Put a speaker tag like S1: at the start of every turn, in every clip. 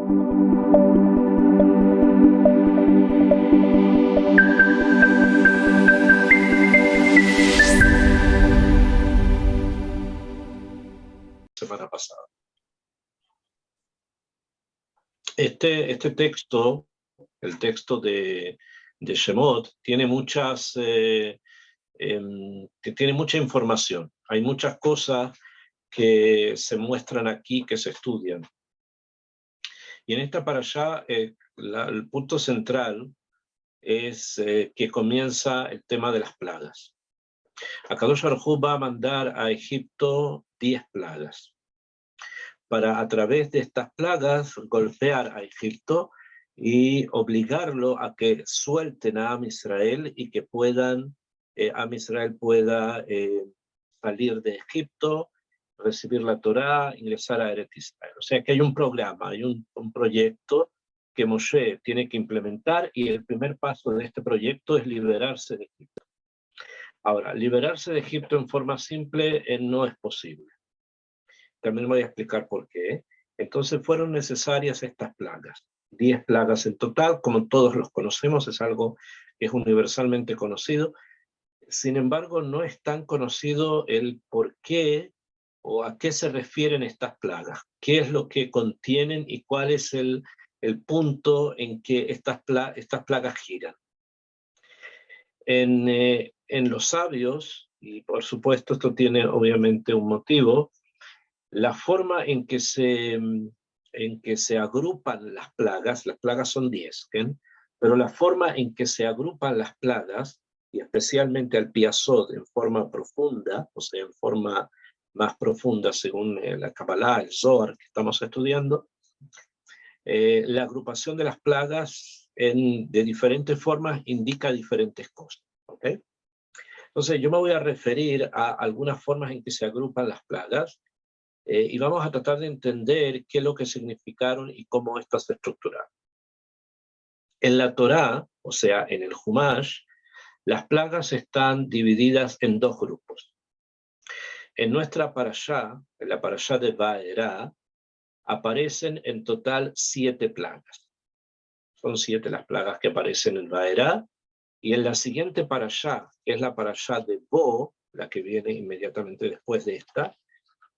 S1: Semana pasada. Este texto, el texto de Shemot, tiene tiene mucha información. Hay muchas cosas que se muestran aquí, que se estudian. Y en esta parashá, el punto central es que comienza el tema de las plagas. Akadosh Baruj Hu va a mandar a Egipto 10 plagas, para a través de estas plagas golpear a Egipto y obligarlo a que suelten a Am Israel y que Am Israel pueda salir de Egipto, recibir la Torá, ingresar a Eretz Israel. O sea que hay un programa, hay un proyecto que Moshe tiene que implementar, y el primer paso de este proyecto es liberarse de Egipto. Ahora, liberarse de Egipto en forma simple no es posible. También voy a explicar por qué. Entonces fueron necesarias estas plagas. 10 plagas en total, como todos los conocemos, es algo que es universalmente conocido. Sin embargo, no es tan conocido el por qué o a qué se refieren estas plagas, qué es lo que contienen y cuál es el punto en que estas plagas giran. En los sabios, y por supuesto esto tiene obviamente un motivo, la forma en que se agrupan las plagas son 10, ¿okay? Pero la forma en que se agrupan las plagas, y especialmente al Piasot en forma profunda, o sea, en forma más profunda según la Kabbalah, el Zohar que estamos estudiando, la agrupación de las plagas de diferentes formas indica diferentes cosas, ¿okay? Entonces yo me voy a referir a algunas formas en que se agrupan las plagas, y vamos a tratar de entender qué es lo que significaron y cómo estas se estructuraron. En la Torá, o sea, en el Humash, las plagas están divididas en 2 grupos. En nuestra parashá, en la parashá de Vaerá, aparecen en total 7 plagas. Son 7 las plagas que aparecen en Vaerá, y en la siguiente parashá, que es la parashá de Bo, la que viene inmediatamente después de esta,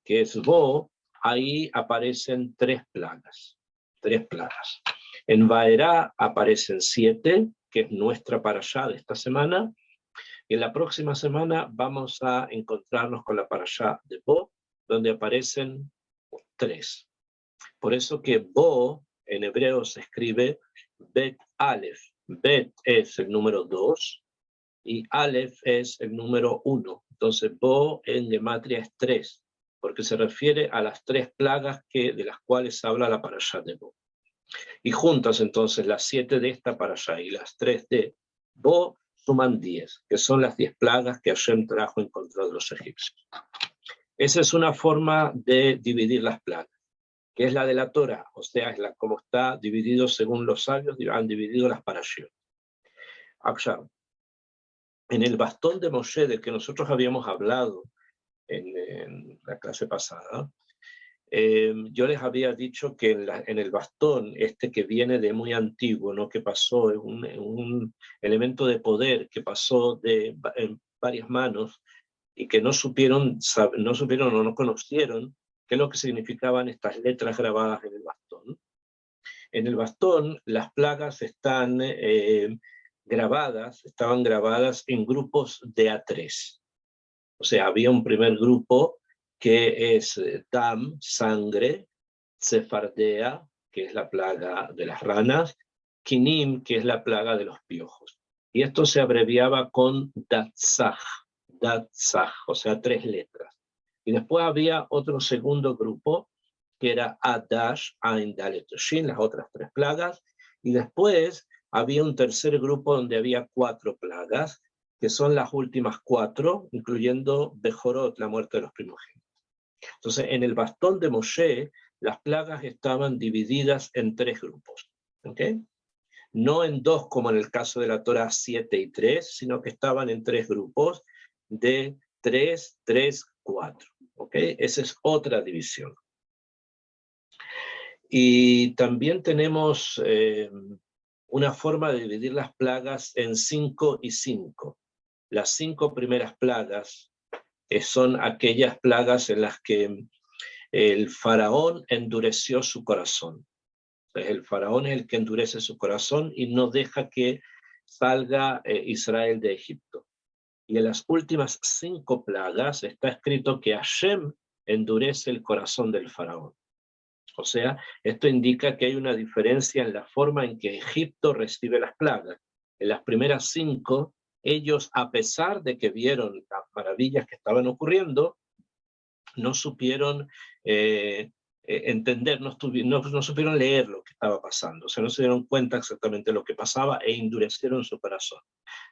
S1: que es Bo, ahí aparecen 3 plagas. 3 plagas. En Vaerá aparecen 7, que es nuestra parashá de esta semana, y en la próxima semana vamos a encontrarnos con la parashá de Bo, donde aparecen 3. Por eso que Bo en hebreo se escribe Bet Aleph. Bet es el número 2 y Aleph es el número 1. Entonces Bo en gematria es 3, porque se refiere a las 3 plagas de las cuales habla la parashá de Bo. Y juntas entonces las 7 de esta parashá y las 3 de Bo suman 10, que son las 10 plagas que Hashem trajo en contra de los egipcios. Esa es una forma de dividir las plagas, que es la de la Torah, o sea, es como está dividido según los sabios, han dividido las parashot. En el bastón de Moshe, del que nosotros habíamos hablado en la clase pasada, yo les había dicho que en el bastón, que viene de muy antiguo, ¿no? Que pasó, un elemento de poder que pasó en varias manos, y que no supieron o no conocieron qué es lo que significaban estas letras grabadas en el bastón. En el bastón las plagas estaban grabadas en grupos de A3. O sea, había un primer grupo que es Dam, sangre, Sefardea, que es la plaga de las ranas, Kinim, que es la plaga de los piojos. Y esto se abreviaba con Datzach, o sea, 3 letras. Y después había otro segundo grupo, que era Adash, Ain, Dalet, Shin, las otras 3 plagas. Y después había un tercer grupo donde había 4 plagas, que son las últimas 4, incluyendo Bejorot, la muerte de los primogénitos. Entonces, en el bastón de Moshe, las plagas estaban divididas en 3 grupos, ¿okay? No en 2 como en el caso de la Torah 7 y 3, sino que estaban en 3 grupos de 3, 3, 4, ¿okay? Esa es otra división. Y también tenemos una forma de dividir las plagas en 5 y 5. Las 5 primeras plagas son aquellas plagas en las que el faraón endureció su corazón. Entonces, el faraón es el que endurece su corazón y no deja que salga Israel de Egipto. Y en las últimas 5 plagas está escrito que Hashem endurece el corazón del faraón. O sea, esto indica que hay una diferencia en la forma en que Egipto recibe las plagas. En las primeras 5, ellos, a pesar de que vieron las maravillas que estaban ocurriendo, no supieron entender, no supieron leer lo que estaba pasando, o sea, no se dieron cuenta exactamente de lo que pasaba e endurecieron su corazón.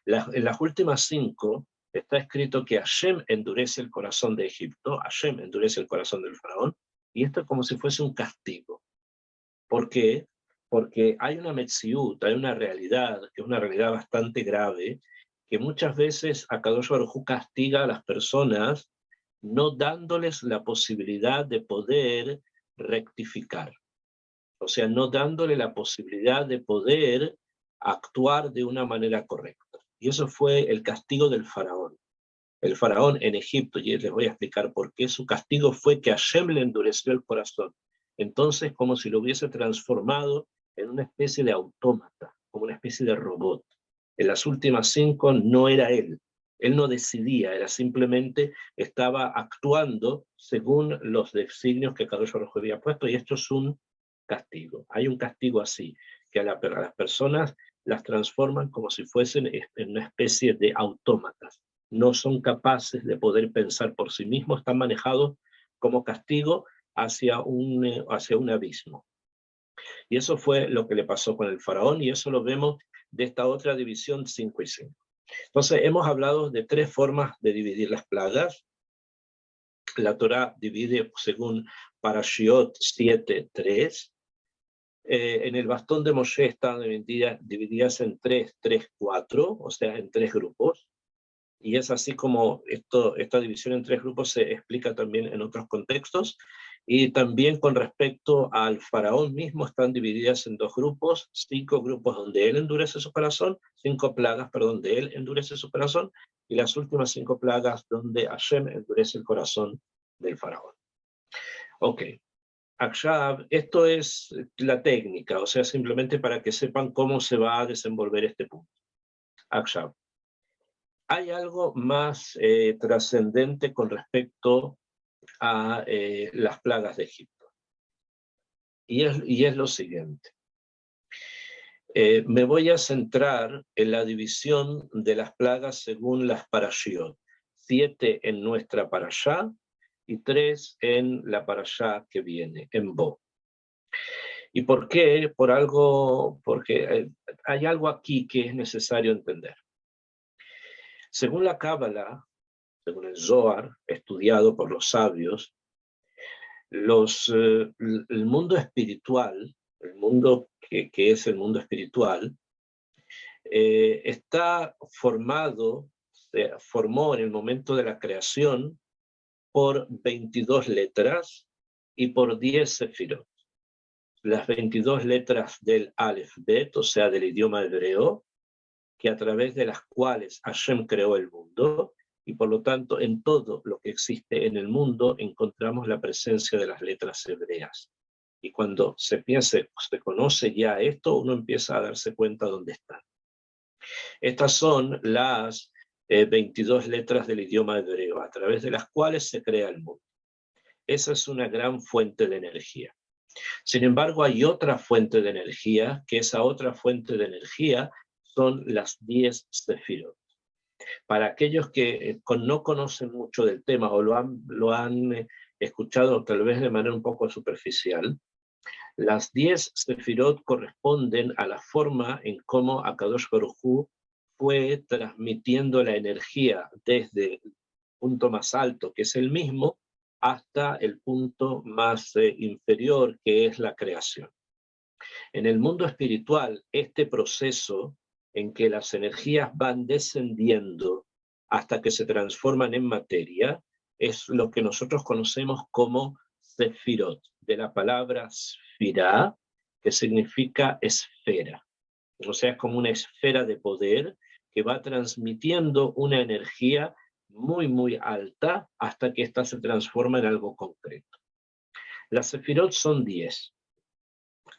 S1: En las últimas 5 está escrito que Hashem endurece el corazón de Egipto, Hashem endurece el corazón del faraón, y esto es como si fuese un castigo. ¿Por qué? Porque hay una metziut, hay una realidad, que es una realidad bastante grave, que muchas veces Akadosh Baruj Hu castiga a las personas no dándoles la posibilidad de poder rectificar. O sea, no dándole la posibilidad de poder actuar de una manera correcta. Y eso fue el castigo del faraón. El faraón en Egipto, y les voy a explicar por qué, su castigo fue que Hashem le endureció el corazón. Entonces, como si lo hubiese transformado en una especie de autómata, como una especie de robot. En las últimas 5 no era él no decidía, era simplemente estaba actuando según los designios que Kadosh Baruj Hu había puesto, y esto es un castigo. Hay un castigo así, que a las personas las transforman como si fuesen en una especie de autómatas. No son capaces de poder pensar por sí mismos, están manejados como castigo hacia un abismo. Y eso fue lo que le pasó con el faraón, y eso lo vemos de esta otra división 5 y 5. Entonces, hemos hablado de 3 formas de dividir las plagas. La Torá divide según Parashiot 7:3. En el bastón de Moshe están divididas en 3, 3, 4, o sea, en 3 grupos. Y es así como esta división en 3 grupos se explica también en otros contextos. Y también con respecto al faraón mismo están divididas en 2 grupos, 5 grupos donde él endurece su corazón, 5 plagas, perdón, donde él endurece su corazón, y las últimas 5 plagas donde Hashem endurece el corazón del faraón. Ok, Akshav, esto es la técnica, o sea, simplemente para que sepan cómo se va a desenvolver este punto. Akshav. Hay algo más trascendente con respecto a las plagas de Egipto. Y es lo siguiente. Me voy a centrar en la división de las plagas según las parashiot. 7 en nuestra parashá y 3 en la parashá que viene, en Bo. ¿Y por qué? Porque hay algo aquí que es necesario entender. Según la Cábala, según el Zohar, estudiado por los sabios, el mundo espiritual, el mundo que es el mundo espiritual, está se formó en el momento de la creación por 22 letras y por 10 sefirot. Las 22 letras del Aleph Bet, o sea, del idioma hebreo, que a través de las cuales Hashem creó el mundo, y por lo tanto en todo lo que existe en el mundo encontramos la presencia de las letras hebreas. Y cuando se conoce ya esto, uno empieza a darse cuenta dónde están. Estas son las 22 letras del idioma hebreo, a través de las cuales se crea el mundo. Esa es una gran fuente de energía. Sin embargo, hay otra fuente de energía, que esa otra fuente de energía son las 10 sefirot. Para aquellos que no conocen mucho del tema o lo han escuchado tal vez de manera un poco superficial, las 10 sefirot corresponden a la forma en cómo Akadosh Baruj Hu fue transmitiendo la energía desde el punto más alto, que es el mismo, hasta el punto más inferior, que es la creación. En el mundo espiritual, este proceso en que las energías van descendiendo hasta que se transforman en materia, es lo que nosotros conocemos como Sefirot, de la palabra Sfirá, que significa esfera. O sea, es como una esfera de poder que va transmitiendo una energía muy, muy alta hasta que ésta se transforma en algo concreto. Las Sefirot son 10,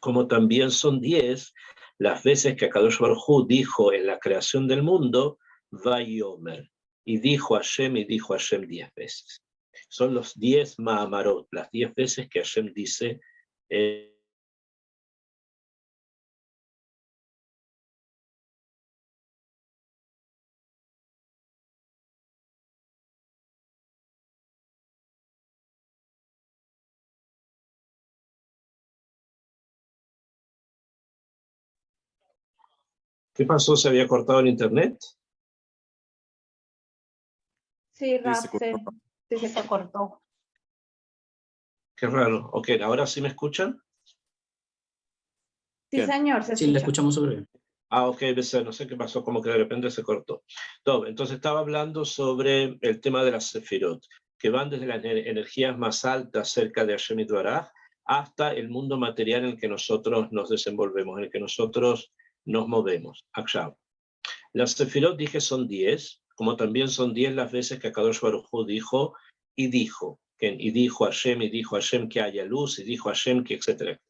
S1: como también son 10 las veces que Akadosh Baruj Hu dijo en la creación del mundo, Vayomer, y dijo Hashem 10 veces. Son los 10 Ma'amarot, las 10 veces que Hashem dice ¿Qué pasó? ¿Se había cortado el internet?
S2: Sí, Rab, se cortó.
S1: Qué raro. Ok, ¿ahora sí me escuchan?
S2: Sí, señor, se escucha.
S3: Sí, le escuchamos sobre él.
S1: Ok, no sé qué pasó, como que de repente se cortó. Entonces estaba hablando sobre el tema de las Sefirot, que van desde las energías más altas cerca de Hashem Yitbaraj hasta el mundo material en el que nosotros nos desenvolvemos, en el que nosotros nos movemos. Akshav. Las Sefirot dije son 10, como también son 10 las veces que Akadosh Baruj Hu dijo, y dijo Hashem que haya luz, y dijo Hashem que, etc.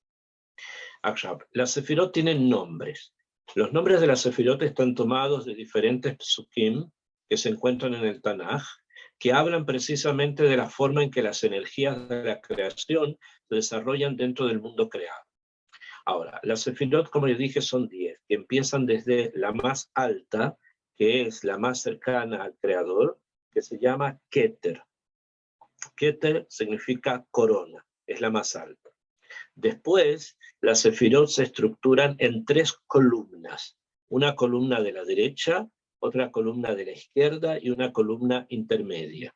S1: Las Sefirot tienen nombres. Los nombres de las Sefirot están tomados de diferentes psukim que se encuentran en el Tanaj, que hablan precisamente de la forma en que las energías de la creación se desarrollan dentro del mundo creado. Ahora, las Sefirot, como les dije, son 10, que empiezan desde la más alta, que es la más cercana al Creador, que se llama Keter. Keter significa corona, es la más alta. Después, las Sefirot se estructuran en 3 columnas. Una columna de la derecha, otra columna de la izquierda y una columna intermedia.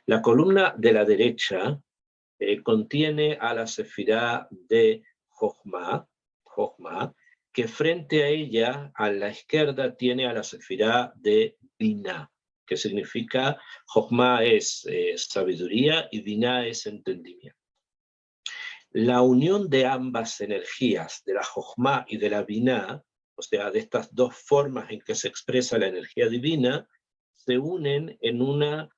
S1: La columna de la derecha contiene a la Sefirá de Jochma, que frente a ella, a la izquierda, tiene a la Sefirá de Binah, que significa Jochma es sabiduría y Binah es entendimiento. La unión de ambas energías, de la Jochma y de la Binah, o sea, de estas dos formas en que se expresa la energía divina, se unen en una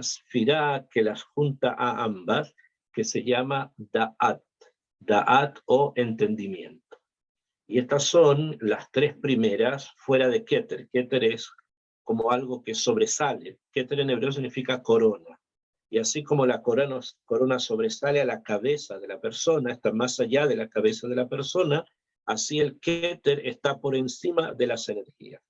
S1: sfirá que las junta a ambas, que se llama Da'at o entendimiento. Y estas son las 3 primeras fuera de Keter. Keter es como algo que sobresale. Keter en hebreo significa corona. Y así como la corona sobresale a la cabeza de la persona, está más allá de la cabeza de la persona, así el Keter está por encima de las energías.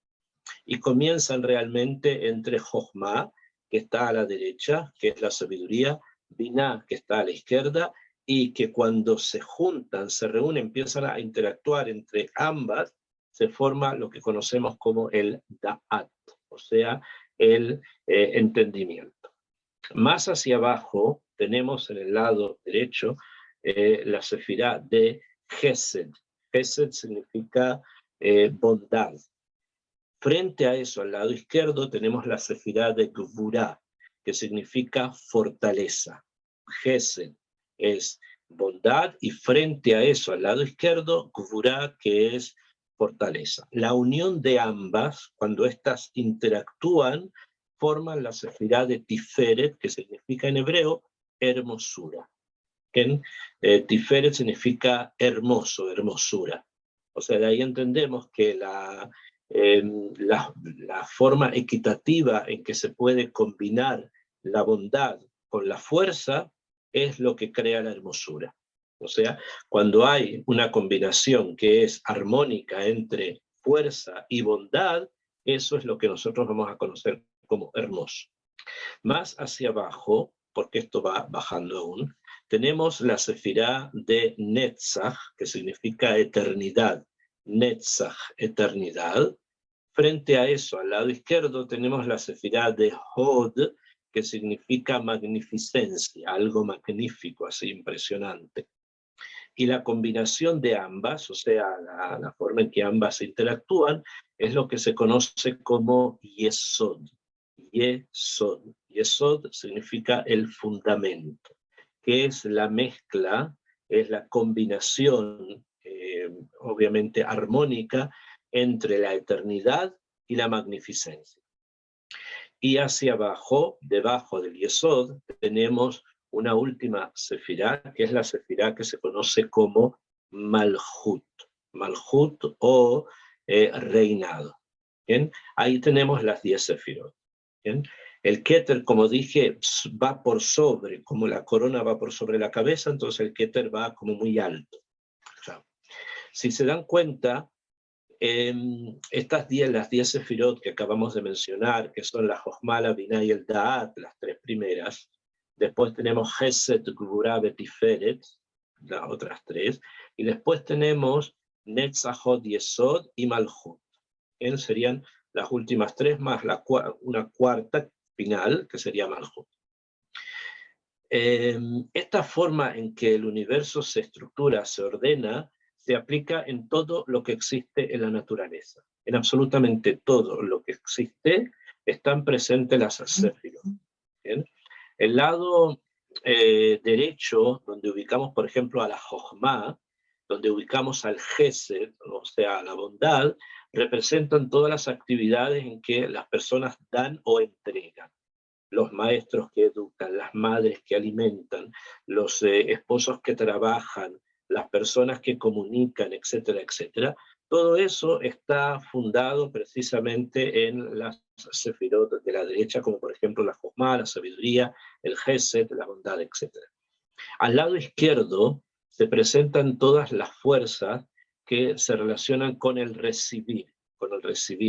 S1: Y comienzan realmente entre Jochma, que está a la derecha, que es la sabiduría, Binah, que está a la izquierda, y que cuando se juntan, se reúnen, empiezan a interactuar entre ambas, se forma lo que conocemos como el Da'at, o sea, el entendimiento. Más hacia abajo tenemos en el lado derecho la sefirá de Gesed. Gesed significa bondad. Frente a eso, al lado izquierdo, tenemos la sefirá de Gvurá, que significa fortaleza. Gesed es bondad y frente a eso, al lado izquierdo, Gvurá, que es fortaleza. La unión de ambas, cuando éstas interactúan, forman la sefirá de Tiferet, que significa en hebreo hermosura. Tiferet significa hermoso, hermosura. O sea, de ahí entendemos que la forma equitativa en que se puede combinar la bondad con la fuerza es lo que crea la hermosura. O sea, cuando hay una combinación que es armónica entre fuerza y bondad, eso es lo que nosotros vamos a conocer como hermoso. Más hacia abajo, porque esto va bajando aún, tenemos la sefirá de Netzach, que significa eternidad. Netzach, eternidad. Frente a eso, al lado izquierdo, tenemos la sefirá de Hod, que significa magnificencia, algo magnífico, así impresionante. Y la combinación de ambas, o sea, la forma en que ambas interactúan, es lo que se conoce como Yesod. Yesod. Yesod significa el fundamento. que es la mezcla, es la combinación, obviamente armónica, entre la eternidad y la magnificencia. Y hacia abajo, debajo del Yesod, tenemos una última sefirá, que es la sefirá que se conoce como Malhut. Malhut o reinado. ¿Bien? Ahí tenemos las 10 sefirot. ¿Bien? El Keter, como dije, va por sobre, como la corona va por sobre la cabeza, entonces el Keter va como muy alto. O sea, si se dan cuenta, las 10 sefirot que acabamos de mencionar, que son la Jochma, la Binah y el Da'at, las 3 primeras, después tenemos Chesed, Gvurah, Tiferet, las otras 3, y después tenemos Netzachot, Yesod y Malhut. Serían las últimas 3 más una cuarta final, que sería Malhut. Esta forma en que el universo se estructura, se ordena, se aplica en todo lo que existe en la naturaleza. En absolutamente todo lo que existe están presentes las sefirot. El lado derecho, donde ubicamos, por ejemplo, a la Jochma, donde ubicamos al Gesed, o sea, la bondad, representan todas las actividades en que las personas dan o entregan. Los maestros que educan, las madres que alimentan, los esposos que trabajan, las personas que comunican, etcétera, etcétera. Todo eso está fundado precisamente en las sefirot de la derecha, como por ejemplo la Jochma, la sabiduría, el Gesed, la bondad, etcétera. Al lado izquierdo se presentan todas las fuerzas que se relacionan con el recibir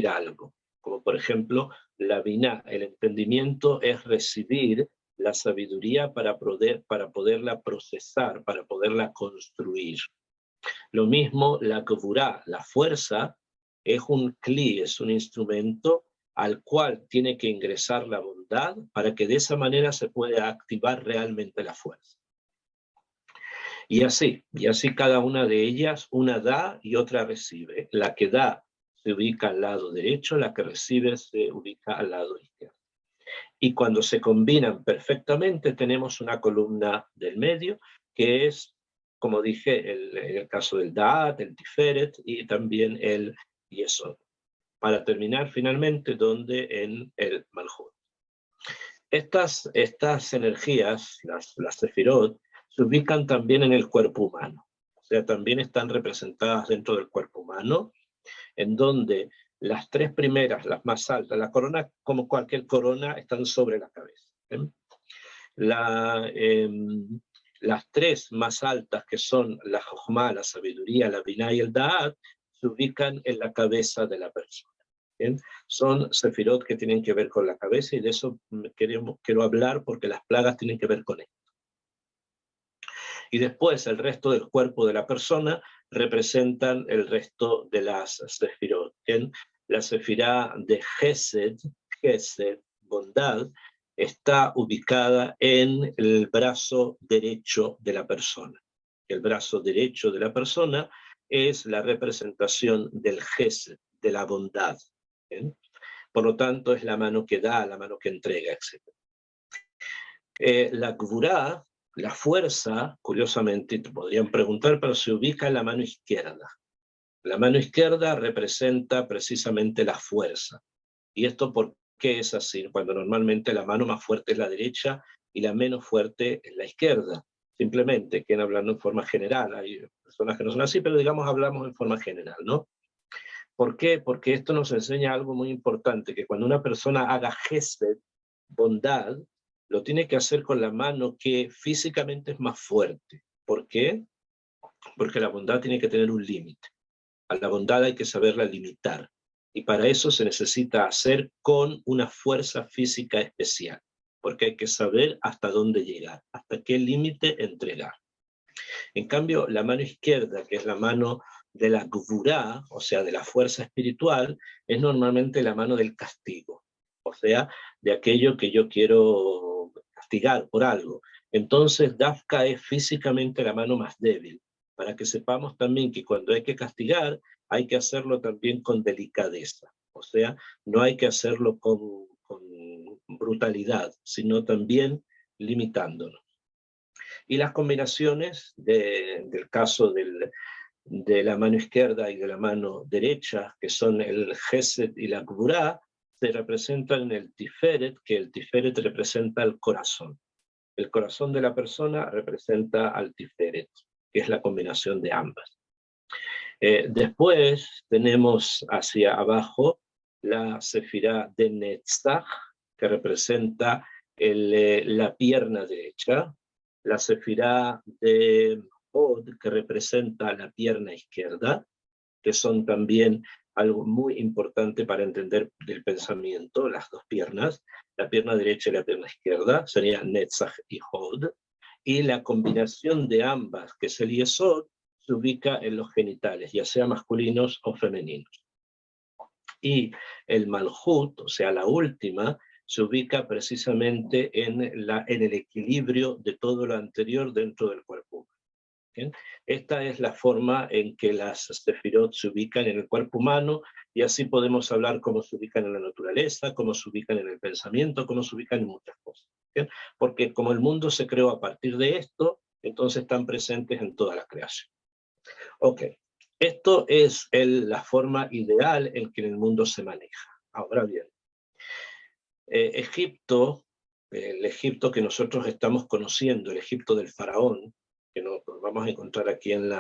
S1: algo. Como por ejemplo, la Binah, el entendimiento es recibir la sabiduría para poderla procesar, para poderla construir. Lo mismo la Gvurah, la fuerza, es un kli, es un instrumento al cual tiene que ingresar la bondad para que de esa manera se pueda activar realmente la fuerza. Y así cada una de ellas, una da y otra recibe. La que da se ubica al lado derecho, la que recibe se ubica al lado izquierdo. Y cuando se combinan perfectamente, tenemos una columna del medio, que es, como dije, en el caso del Da'at, el Tiferet y también el Yesod. Para terminar finalmente, en el Malhut. Estas energías, las sefirot, se ubican también en el cuerpo humano. O sea, también están representadas dentro del cuerpo humano, en donde las 3 primeras, las más altas, la corona, como cualquier corona, están sobre la cabeza. Las 3 más altas, que son la Jochma, la sabiduría, la Binah y el Da'at, se ubican en la cabeza de la persona. ¿Bien? Son sefirot que tienen que ver con la cabeza, y de eso quiero hablar porque las plagas tienen que ver con esto. Y después el resto del cuerpo de la persona representan el resto de las sefirot. ¿Bien? La sefirá de Gesed, bondad, está ubicada en el brazo derecho de la persona. El brazo derecho de la persona es la representación del Gesed, de la bondad. ¿Bien? Por lo tanto, es la mano que da, la mano que entrega, etc. La Gvurah, la fuerza, curiosamente, te podrían preguntar, pero se ubica en la mano izquierda. La mano izquierda representa precisamente la fuerza. ¿Y esto por qué es así? Cuando normalmente la mano más fuerte es la derecha y la menos fuerte es la izquierda. Simplemente, que hablando en forma general. Hay personas que no son así, pero digamos hablamos en forma general, ¿no? ¿Por qué? Porque esto nos enseña algo muy importante, que cuando una persona haga gesed, bondad, lo tiene que hacer con la mano que físicamente es más fuerte. ¿Por qué? Porque la bondad tiene que tener un límite. A la bondad hay que saberla limitar. Y para eso se necesita hacer con una fuerza física especial. Porque hay que saber hasta dónde llegar, hasta qué límite entregar. En cambio, la mano izquierda, que es la mano de la Gvurah, o sea, de la fuerza espiritual, es normalmente la mano del castigo, o sea, de aquello que yo quiero castigar por algo. Entonces, Dafka es físicamente la mano más débil, para que sepamos también que cuando hay que castigar, hay que hacerlo también con delicadeza, o sea, no hay que hacerlo con brutalidad, sino también limitándonos. Y las combinaciones del caso de la mano izquierda y de la mano derecha, que son el Gesed y la Gvurá, se representan en el Tiferet, que el Tiferet representa el corazón. El corazón de la persona representa al Tiferet, que es la combinación de ambas. Después tenemos hacia abajo la Sefirá de Netzach, que representa la pierna derecha, la Sefirá de Hod, que representa la pierna izquierda, que son también algo muy importante para entender del pensamiento, las dos piernas, la pierna derecha y la pierna izquierda, sería Netzach y Hod, y la combinación de ambas, que es el Yesod, se ubica en los genitales, ya sea masculinos o femeninos. Y el Malhut, o sea, la última, se ubica precisamente en el equilibrio de todo lo anterior dentro del cuerpo. ¿Bien? Esta es la forma en que las sefirot se ubican en el cuerpo humano, y así podemos hablar cómo se ubican en la naturaleza, cómo se ubican en el pensamiento, cómo se ubican en muchas cosas. ¿Bien? Porque como el mundo se creó a partir de esto, entonces están presentes en toda la creación. Ok, esto es la forma ideal en que el mundo se maneja. Ahora bien, Egipto, el Egipto que nosotros estamos conociendo, el Egipto del faraón, que nos vamos a encontrar aquí en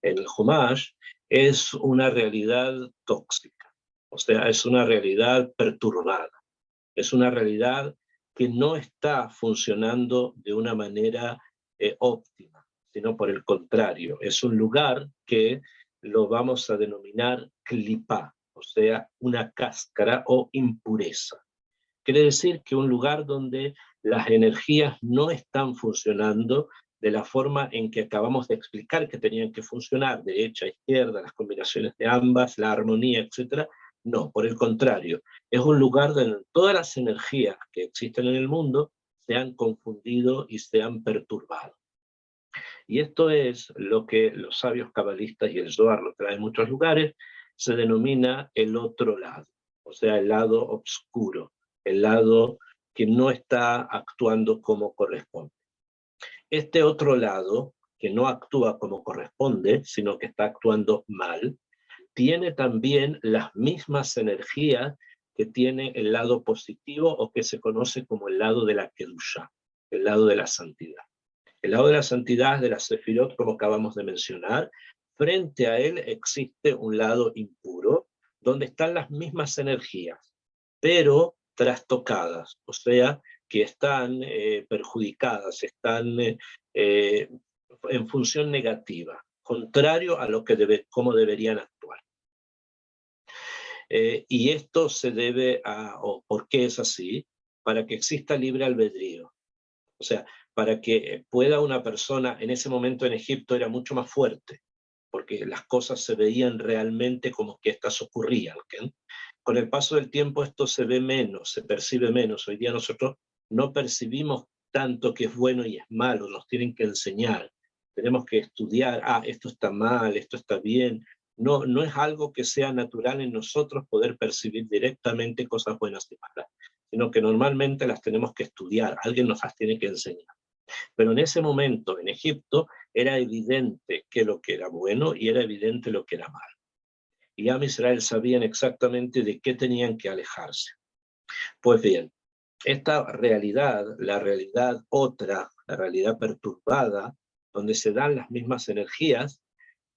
S1: el Humash, es una realidad tóxica, o sea, es una realidad perturbada, es una realidad que no está funcionando de una manera óptima, sino por el contrario, es un lugar que lo vamos a denominar clipá, o sea, una cáscara o impureza. Quiere decir que un lugar donde las energías no están funcionando de la forma en que acabamos de explicar que tenían que funcionar, derecha, izquierda, las combinaciones de ambas, la armonía, etc. No, por el contrario, es un lugar donde todas las energías que existen en el mundo se han confundido y se han perturbado. Y esto es lo que los sabios cabalistas y el Zohar lo traen en muchos lugares, se denomina el otro lado, o sea, el lado oscuro, el lado que no está actuando como corresponde. Este otro lado, que no actúa como corresponde, sino que está actuando mal, tiene también las mismas energías que tiene el lado positivo, o que se conoce como el lado de la Kedusha, el lado de la santidad. El lado de la santidad de la Sefirot, como acabamos de mencionar, frente a él existe un lado impuro, donde están las mismas energías, pero trastocadas, o sea, que están perjudicadas, están en función negativa, contrario a lo que cómo deberían actuar. Y esto se debe o ¿por qué es así? Para que exista libre albedrío. O sea, para que pueda una persona, en ese momento en Egipto era mucho más fuerte, porque las cosas se veían realmente como que estas ocurrían. ¿Okay? Con el paso del tiempo esto se ve menos, se percibe menos. Hoy día nosotros no percibimos tanto que es bueno y es malo, nos tienen que enseñar. Tenemos que estudiar, esto está mal, esto está bien. No, no es algo que sea natural en nosotros poder percibir directamente cosas buenas y malas, sino que normalmente las tenemos que estudiar, alguien nos las tiene que enseñar. Pero en ese momento, en Egipto, era evidente que lo que era bueno y era evidente lo que era malo. Y Am Israel sabían exactamente de qué tenían que alejarse. Pues bien, esta realidad, la realidad otra, la realidad perturbada, donde se dan las mismas energías,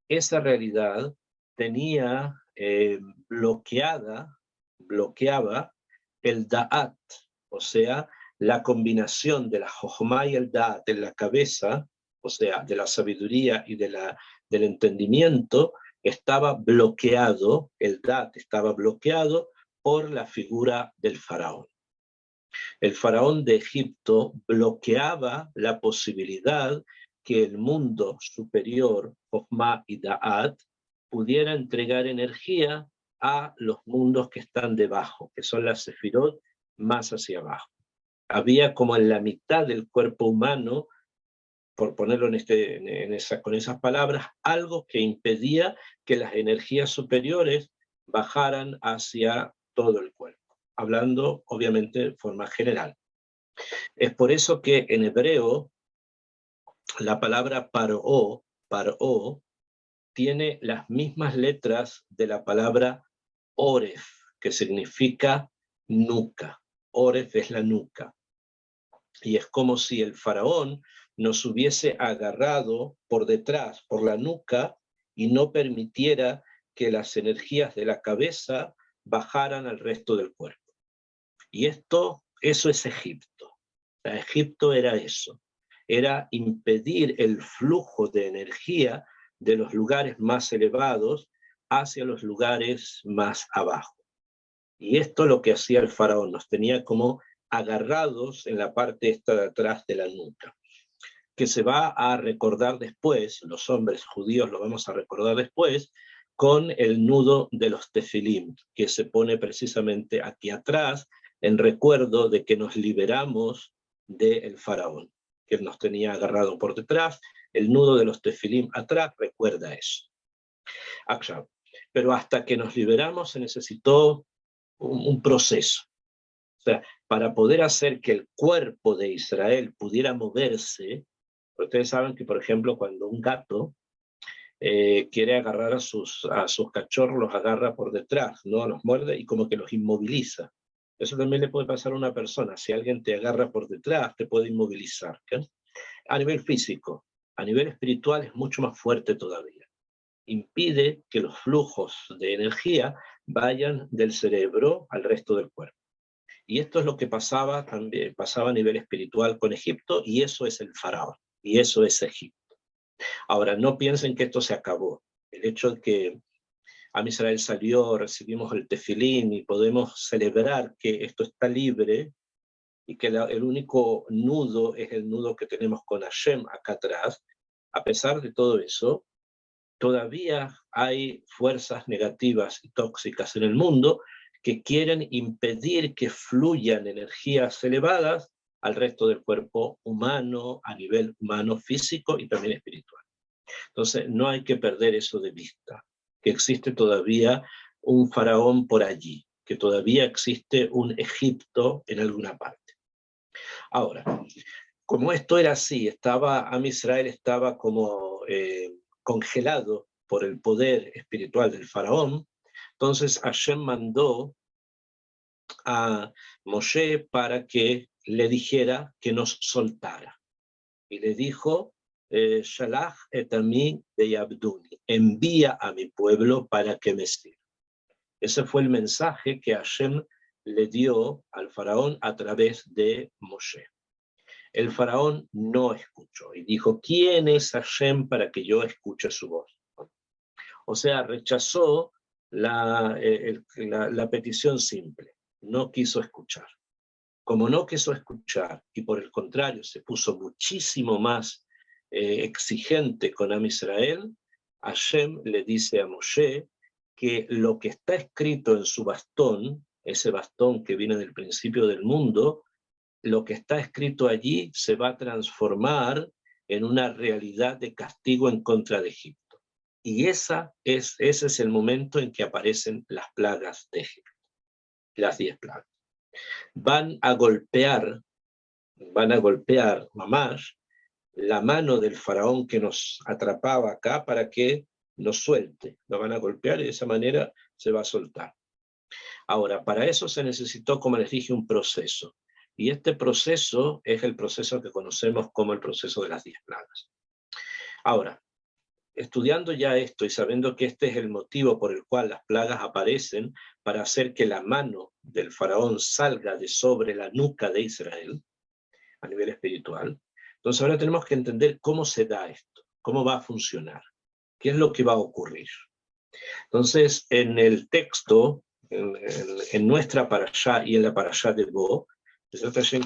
S1: esa realidad tenía bloqueaba el Da'at, o sea, la combinación de la Jochma y el Da'at en la cabeza, o sea, de la sabiduría y del entendimiento, estaba bloqueado, el Da'at estaba bloqueado por la figura del faraón. El faraón de Egipto bloqueaba la posibilidad que el mundo superior, Jochma y Da'at, pudiera entregar energía a los mundos que están debajo, que son las sefirot más hacia abajo. Había como en la mitad del cuerpo humano, por ponerlo con esas palabras, algo que impedía que las energías superiores bajaran hacia todo el cuerpo, hablando obviamente de forma general. Es por eso que en hebreo la palabra paró, tiene las mismas letras de la palabra oref, que significa nuca. Oref es la nuca. Y es como si el faraón nos hubiese agarrado por detrás, por la nuca, y no permitiera que las energías de la cabeza bajaran al resto del cuerpo. Y eso es Egipto. Egipto era eso, era impedir el flujo de energía de los lugares más elevados hacia los lugares más abajo. Y esto lo que hacía el faraón, nos tenía como agarrados en la parte esta de atrás de la nuca, que se va a recordar después, los hombres judíos lo vamos a recordar después, con el nudo de los tefilim, que se pone precisamente aquí atrás, en recuerdo de que nos liberamos del faraón, que nos tenía agarrado por detrás. El nudo de los tefilim atrás recuerda eso. Pero hasta que nos liberamos se necesitó un proceso. O sea, para poder hacer que el cuerpo de Israel pudiera moverse, ustedes saben que, por ejemplo, cuando un gato quiere agarrar a sus cachorros, los agarra por detrás, ¿no? Los muerde y como que los inmoviliza. Eso también le puede pasar a una persona. Si alguien te agarra por detrás, te puede inmovilizar, ¿okay? A nivel físico. A nivel espiritual es mucho más fuerte todavía. Impide que los flujos de energía vayan del cerebro al resto del cuerpo. Y esto es lo que pasaba también, pasaba a nivel espiritual con Egipto, y eso es el faraón, y eso es Egipto. Ahora, no piensen que esto se acabó. El hecho de que Am Israel salió, recibimos el tefilín y podemos celebrar que esto está libre y que el único nudo es el nudo que tenemos con Hashem acá atrás. A pesar de todo eso, todavía hay fuerzas negativas y tóxicas en el mundo que quieren impedir que fluyan energías elevadas al resto del cuerpo humano, a nivel humano, físico y también espiritual. Entonces, no hay que perder eso de vista, que existe todavía un faraón por allí, que todavía existe un Egipto en alguna parte. Ahora, como esto era así, Am Israel estaba como congelado por el poder espiritual del faraón, entonces Hashem mandó a Moshe para que le dijera que nos soltara. Y le dijo, Shalach et ami beyabduni, envía a mi pueblo para que me sirva. Ese fue el mensaje que Hashem le dio al faraón a través de Moshe. El faraón no escuchó y dijo, ¿quién es Hashem para que yo escuche su voz? O sea, rechazó la petición simple, no quiso escuchar. Como no quiso escuchar y por el contrario se puso muchísimo más exigente con Am Israel, Hashem le dice a Moshe que lo que está escrito en su bastón, ese bastón que viene del principio del mundo, lo que está escrito allí se va a transformar en una realidad de castigo en contra de Egipto. Y ese es el momento en que aparecen las plagas de Egipto, las 10 plagas. Van a golpear mamás la mano del faraón que nos atrapaba acá para que nos suelte. Lo van a golpear y de esa manera se va a soltar. Ahora, para eso se necesitó, como les dije, un proceso. Y este proceso es el proceso que conocemos como el proceso de las 10 plagas. Ahora, estudiando ya esto y sabiendo que este es el motivo por el cual las plagas aparecen, para hacer que la mano del faraón salga de sobre la nuca de Israel, a nivel espiritual, entonces ahora tenemos que entender cómo se da esto, cómo va a funcionar, qué es lo que va a ocurrir. Entonces, en el texto, en nuestra parashá y en la parashá de Bo,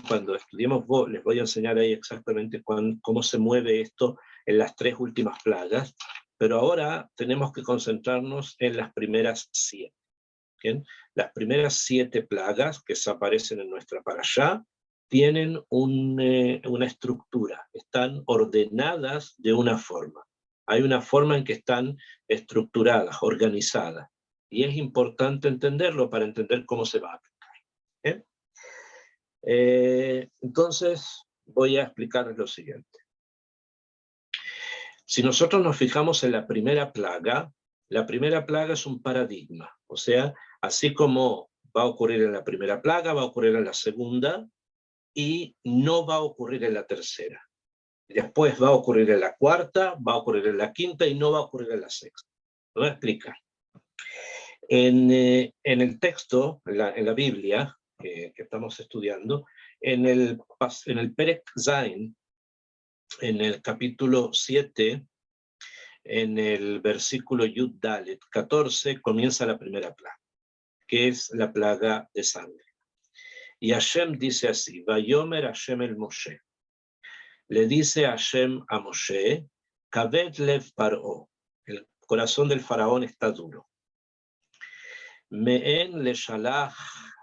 S1: cuando estudiemos Bo, les voy a enseñar ahí exactamente cómo se mueve esto en las 3 últimas plagas, pero ahora tenemos que concentrarnos en las primeras 7. ¿Bien? Las primeras 7 plagas que se aparecen en nuestra parashá tienen una estructura, están ordenadas de una forma. Hay una forma en que están estructuradas, organizadas, y es importante entenderlo para entender cómo se va a aplicar. Entonces, voy a explicarles lo siguiente. Si nosotros nos fijamos en la primera plaga es un paradigma. O sea, así como va a ocurrir en la primera plaga, va a ocurrir en la segunda y no va a ocurrir en la tercera. Después va a ocurrir en la cuarta, va a ocurrir en la quinta y no va a ocurrir en la sexta. Lo voy a explicar. En el texto, en la Biblia que estamos estudiando, en el Perek Zain, en el capítulo 7, en el versículo Yud Dalet 14, comienza la primera plaga, que es la plaga de sangre. Y Hashem dice así, Vayomer Hashem el Moshe. Le dice Hashem a Moshe, Kaved lev Paró, el corazón del faraón está duro. Me'en le shalach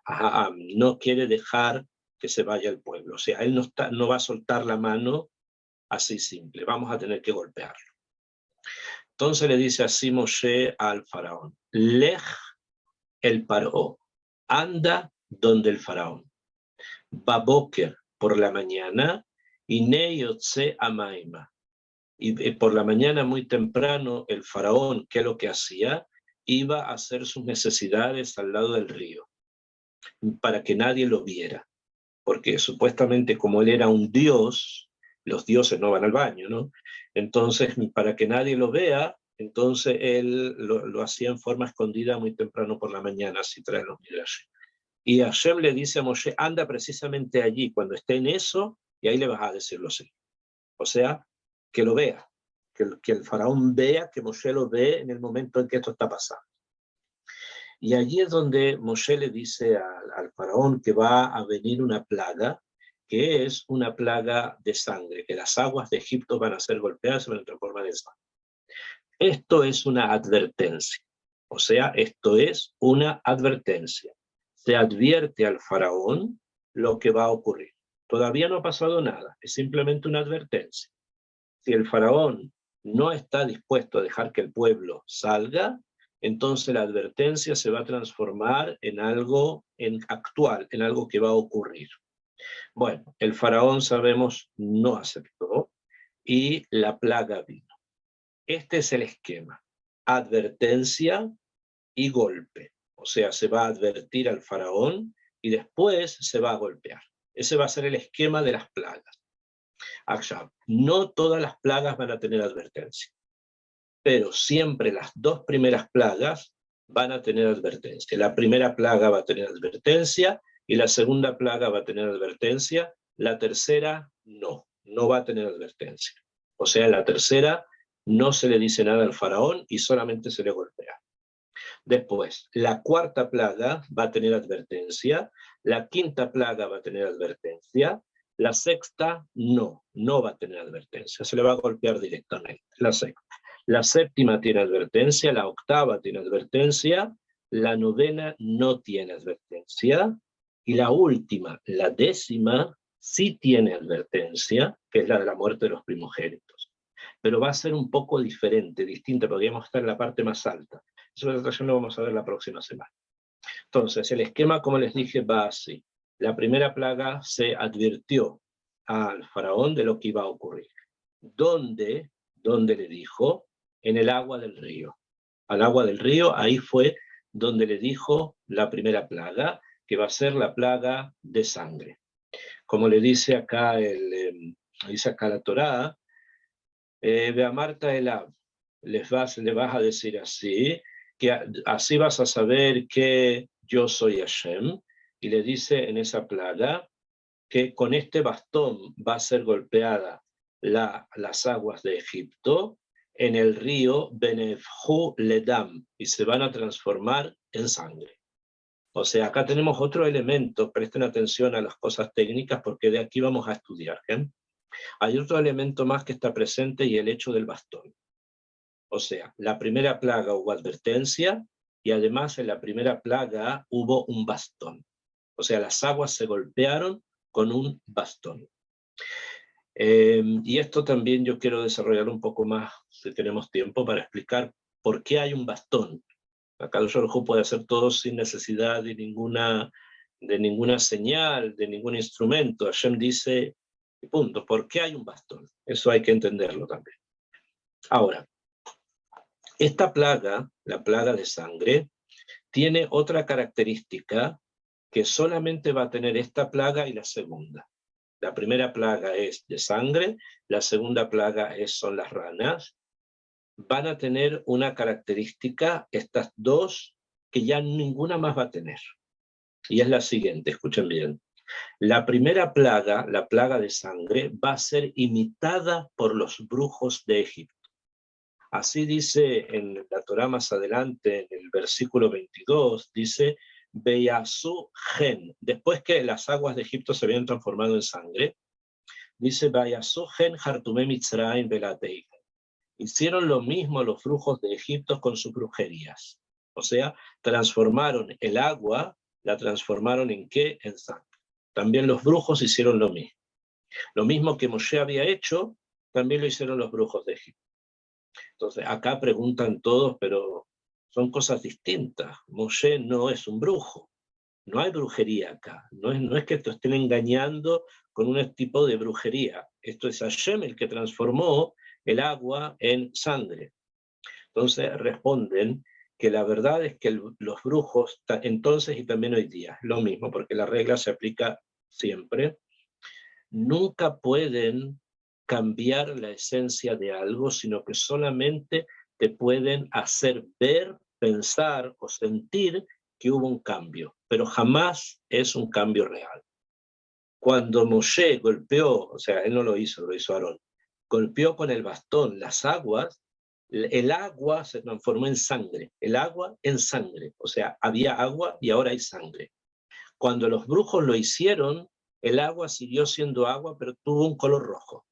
S1: ha'am, no quiere dejar que se vaya el pueblo. O sea, él no va a soltar la mano así simple, vamos a tener que golpearlo. Entonces le dice así Moshe al faraón, Lej el Paró, anda donde el faraón. Baboker, por la mañana, y neyotse amaima. Y por la mañana muy temprano el faraón, ¿qué es lo que hacía? Iba a hacer sus necesidades al lado del río, para que nadie lo viera. Porque supuestamente como él era un dios, los dioses no van al baño, ¿no? Entonces, para que nadie lo vea, entonces él lo hacía en forma escondida muy temprano por la mañana, así traen los midrash. Y Hashem le dice a Moshe, anda precisamente allí, cuando esté en eso, y ahí le vas a decirlo así. O sea, que lo vea, que el faraón vea, que Moshe lo ve en el momento en que esto está pasando. Y allí es donde Moshe le dice al faraón que va a venir una plaga, que es una plaga de sangre, que las aguas de Egipto van a ser golpeadas, se van a transformar en sangre. Esto es una advertencia, o sea, esto es una advertencia. Se advierte al faraón lo que va a ocurrir. Todavía no ha pasado nada, es simplemente una advertencia. Si el faraón no está dispuesto a dejar que el pueblo salga, entonces la advertencia se va a transformar en algo actual, en algo que va a ocurrir. Bueno, el faraón, sabemos, no aceptó y la plaga vino. Este es el esquema: advertencia y golpe. O sea, se va a advertir al faraón y después se va a golpear. Ese va a ser el esquema de las plagas. No todas las plagas van a tener advertencia, pero siempre las dos primeras plagas van a tener advertencia. La primera plaga va a tener advertencia y la segunda plaga va a tener advertencia. La tercera no va a tener advertencia. O sea, en la tercera no se le dice nada al faraón y solamente se le golpea. Después, la cuarta plaga va a tener advertencia, la quinta plaga va a tener advertencia, la sexta no va a tener advertencia, se le va a golpear directamente, la sexta. La séptima tiene advertencia, la octava tiene advertencia, la novena no tiene advertencia, y la última, la décima, sí tiene advertencia, que es la de la muerte de los primogénitos. Pero va a ser un poco diferente, distinta, podríamos estar en la parte más alta. Eso lo vamos a ver la próxima semana. Entonces, el esquema, como les dije, va así. La primera plaga se advirtió al faraón de lo que iba a ocurrir. ¿Dónde le dijo? En el agua del río. Al agua del río, ahí fue donde le dijo la primera plaga, que va a ser la plaga de sangre. Como le dice acá, la Torá, ve a Marta Elab, le vas a decir así, que así vas a saber que yo soy Hashem, y le dice en esa plaga que con este bastón va a ser golpeada las aguas de Egipto en el río Benefju Ledam, y se van a transformar en sangre. O sea, acá tenemos otro elemento, presten atención a las cosas técnicas porque de aquí vamos a estudiar. Hay otro elemento más que está presente y el hecho del bastón. O sea, la primera plaga hubo advertencia y además en la primera plaga hubo un bastón. O sea, las aguas se golpearon con un bastón. Y esto también yo quiero desarrollar un poco más, si tenemos tiempo, para explicar por qué hay un bastón. Akadosh Baruj Hu puede hacer todo sin necesidad de ninguna señal, de ningún instrumento. Hashem dice, punto, ¿por qué hay un bastón? Eso hay que entenderlo también. Ahora, esta plaga, la plaga de sangre, tiene otra característica que solamente va a tener esta plaga y la segunda. La primera plaga es de sangre, la segunda plaga son las ranas. Van a tener una característica, estas dos, que ya ninguna más va a tener. Y es la siguiente, escuchen bien. La primera plaga, la plaga de sangre, va a ser imitada por los brujos de Egipto. Así dice en la Torá más adelante, en el versículo 22, dice, Beyasu gen, después que las aguas de Egipto se habían transformado en sangre, dice, Beyasu gen hartume mitzrayim belatei. Hicieron lo mismo los brujos de Egipto con sus brujerías. O sea, transformaron el agua, la transformaron ¿en qué? En sangre. También los brujos hicieron lo mismo. Lo mismo que Moshe había hecho, también lo hicieron los brujos de Egipto. Entonces, acá preguntan todos, pero son cosas distintas. Moshe no es un brujo. No hay brujería acá. No es que te estén engañando con un tipo de brujería. Esto es Hashem el que transformó el agua en sangre. Entonces responden que la verdad es que los brujos, entonces y también hoy día, lo mismo, porque la regla se aplica siempre, nunca pueden cambiar la esencia de algo, sino que solamente te pueden hacer ver, pensar o sentir que hubo un cambio, pero jamás es un cambio real. Cuando Moshe golpeó, o sea, él no lo hizo Aarón, golpeó con el bastón las aguas, el agua se transformó en sangre, el agua en sangre, o sea, había agua y ahora hay sangre. Cuando los brujos lo hicieron, el agua siguió siendo agua, pero tuvo un color rojo.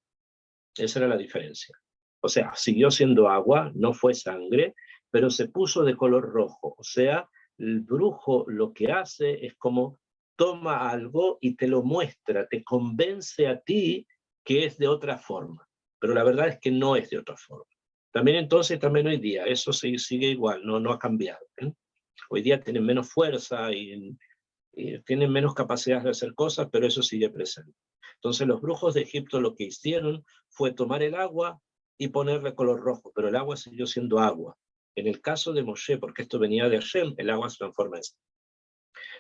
S1: Esa era la diferencia. O sea, siguió siendo agua, no fue sangre, pero se puso de color rojo. O sea, el brujo lo que hace es como toma algo y te lo muestra, te convence a ti que es de otra forma. Pero la verdad es que no es de otra forma. También entonces, también hoy día, eso sigue igual, no ha cambiado. Hoy día tienen menos fuerza y tienen menos capacidad de hacer cosas, pero eso sigue presente. Entonces los brujos de Egipto lo que hicieron fue tomar el agua y ponerle color rojo, pero el agua siguió siendo agua. En el caso de Moshe, porque esto venía de Hashem, el agua se transforma en sangre.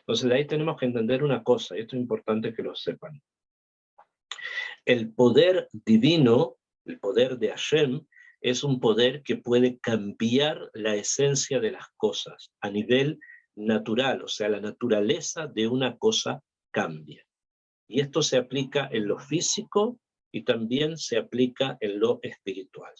S1: Entonces de ahí tenemos que entender una cosa, y esto es importante que lo sepan. El poder divino, el poder de Hashem, es un poder que puede cambiar la esencia de las cosas a nivel natural, o sea, la naturaleza de una cosa cambia. Y esto se aplica en lo físico y también se aplica en lo espiritual.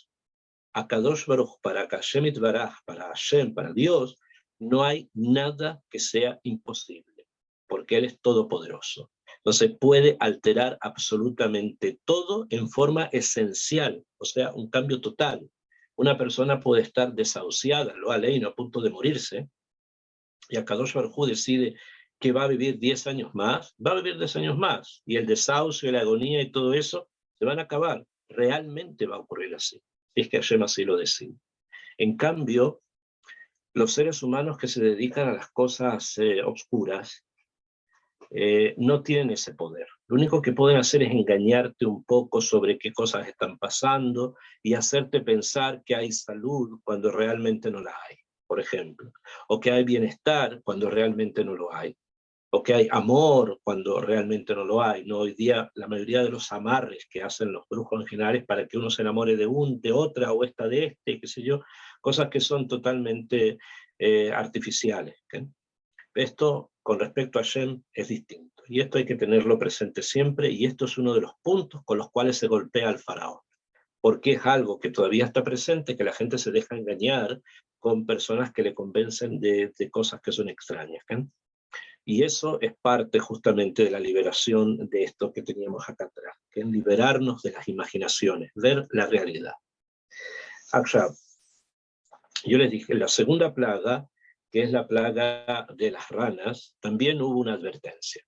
S1: A Kadosh Baruch, para Hashem Itbaraj, para Hashem, para Dios, no hay nada que sea imposible, porque Él es todopoderoso. Entonces puede alterar absolutamente todo en forma esencial, o sea, un cambio total. Una persona puede estar desahuciada, lo aleino, a punto de morirse, y Akadosh Baruj Hu decide que va a vivir 10 años más, va a vivir 10 años más, y el desahucio, la agonía y todo eso se van a acabar. Realmente va a ocurrir así, si es que Hashem así lo decide. En cambio, los seres humanos que se dedican a las cosas oscuras, no tienen ese poder. Lo único que pueden hacer es engañarte un poco sobre qué cosas están pasando y hacerte pensar que hay salud cuando realmente no la hay, por ejemplo, o que hay bienestar cuando realmente no lo hay, o que hay amor cuando realmente no lo hay. ¿No? Hoy día la mayoría de los amarres que hacen los brujos en general es para que uno se enamore de otra, o esta de este, qué sé yo, cosas que son totalmente artificiales. ¿Okay? Esto con respecto a Hashem es distinto, y esto hay que tenerlo presente siempre, y esto es uno de los puntos con los cuales se golpea al faraón, porque es algo que todavía está presente, que la gente se deja engañar con personas que le convencen de cosas que son extrañas. ¿Okay? Y eso es parte justamente de la liberación de esto que teníamos acá atrás, que es liberarnos de las imaginaciones, ver la realidad. Ahora, yo les dije, la segunda plaga, que es la plaga de las ranas, también hubo una advertencia.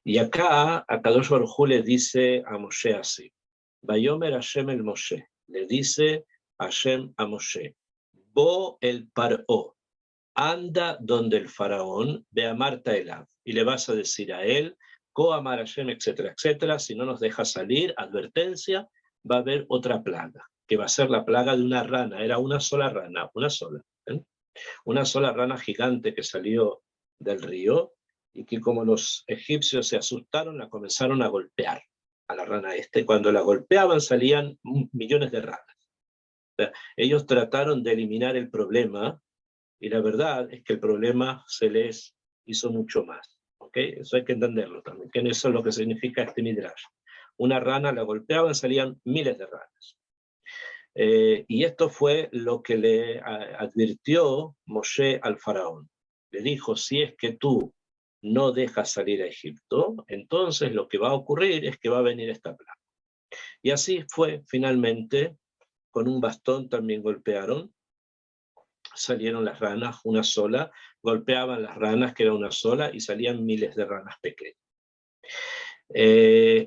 S1: Y acá, Akadosh Baruj Hu le dice a Moshe así, Vayomer Hashem el Moshe, le dice Hashem a Moshe, Bo el Paró, anda donde el faraón, ve a Marta Elab, y le vas a decir a él, Ko Amar Hashem, etcétera, etcétera, si no nos deja salir, advertencia, va a haber otra plaga. que va a ser la plaga de una rana. Era una sola rana, una sola. Una sola rana gigante que salió del río y que como los egipcios se asustaron, la comenzaron a golpear a la rana esta. Cuando la golpeaban salían millones de ranas. O sea, ellos trataron de eliminar el problema y la verdad es que el problema se les hizo mucho más. ¿Okay? Eso hay que entenderlo también, que eso es lo que significa este midrash. Una rana la golpeaban, salían miles de ranas. Y esto fue lo que le advirtió Moshe al faraón. Le dijo, si es que tú no dejas salir a Egipto, entonces lo que va a ocurrir es que va a venir esta plaga. Y así fue, finalmente, con un bastón también golpearon, salieron las ranas, una sola, golpeaban las ranas, que era una sola, y salían miles de ranas pequeñas.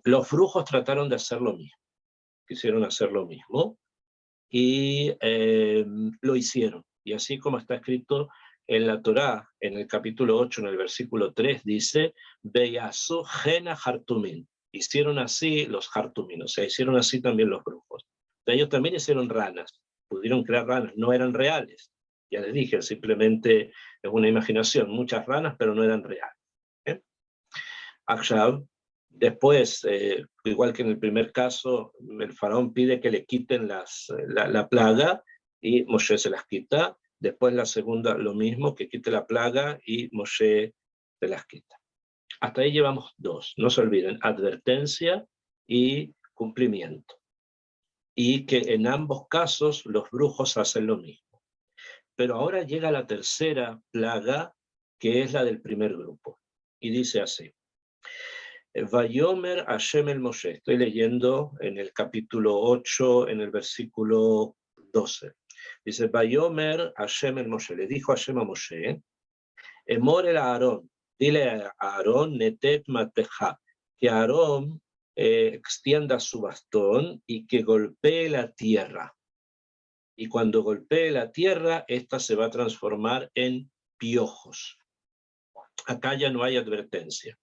S1: Los brujos trataron de hacer lo mismo, quisieron hacer lo mismo, y lo hicieron. Y así como está escrito en la Torá, en el capítulo 8, en el versículo 3, dice, Beyasu Gena Hartumin. Hicieron así los Hartumin, o sea, hicieron así también los brujos. Ellos también hicieron ranas, pudieron crear ranas, no eran reales. Ya les dije, simplemente es una imaginación, muchas ranas, pero no eran reales. Akshav, después, igual que en el primer caso, el faraón pide que le quiten la plaga y Moshe se las quita. Después la segunda, lo mismo, que quite la plaga y Moshe se las quita. Hasta ahí llevamos dos, no se olviden, advertencia y cumplimiento. Y que en ambos casos los brujos hacen lo mismo. Pero ahora llega la tercera plaga, que es la del primer grupo. Y dice así. Vayomer Hashem el Moshe. Estoy leyendo en el capítulo 8, en el versículo 12. Dice, Vayomer Hashem el Moshe. Le dijo Hashem a Moshe, Emor el Aarón. Dile a Aarón, Netet Mateja, que Aarón extienda su bastón y que golpee la tierra. Y cuando golpee la tierra, esta se va a transformar en piojos. Acá ya no hay advertencia.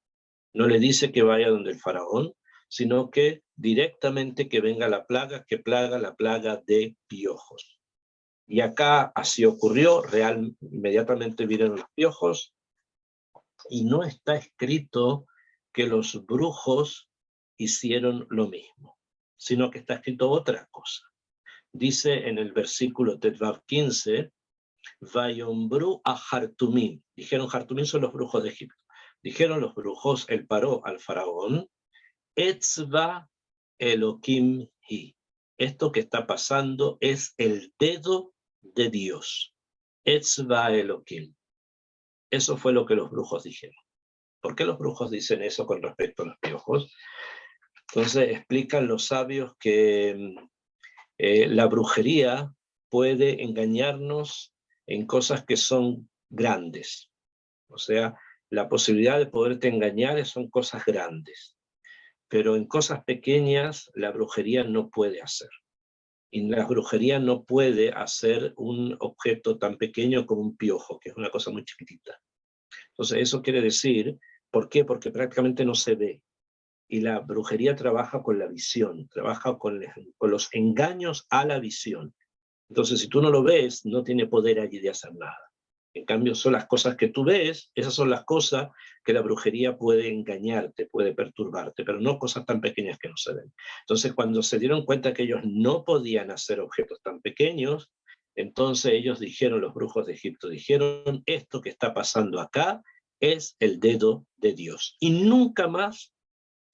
S1: No le dice que vaya donde el faraón, sino que directamente que venga la plaga de piojos. Y acá así ocurrió, inmediatamente vinieron los piojos, y no está escrito que los brujos hicieron lo mismo, sino que está escrito otra cosa. Dice en el versículo Tetvav 15, Vayombru a Hartumim. Dijeron, Hartumim son los brujos de Egipto. Dijeron los brujos, él paró al faraón, Etzva Elohim hi. Esto que está pasando es el dedo de Dios. Etzva Elohim. Eso fue lo que los brujos dijeron. ¿Por qué los brujos dicen eso con respecto a los piojos? Entonces explican los sabios que la brujería puede engañarnos en cosas que son grandes. O sea, la posibilidad de poderte engañar son cosas grandes. Pero en cosas pequeñas la brujería no puede hacer. Y la brujería no puede hacer un objeto tan pequeño como un piojo, que es una cosa muy chiquitita. Entonces eso quiere decir, ¿por qué? Porque prácticamente no se ve. Y la brujería trabaja con la visión, trabaja con los engaños a la visión. Entonces si tú no lo ves, no tiene poder allí de hacer nada. En cambio, son las cosas que tú ves, esas son las cosas que la brujería puede engañarte, puede perturbarte, pero no cosas tan pequeñas que no se ven. Entonces, cuando se dieron cuenta que ellos no podían hacer objetos tan pequeños, entonces ellos dijeron, los brujos de Egipto, dijeron, esto que está pasando acá es el dedo de Dios. Y nunca más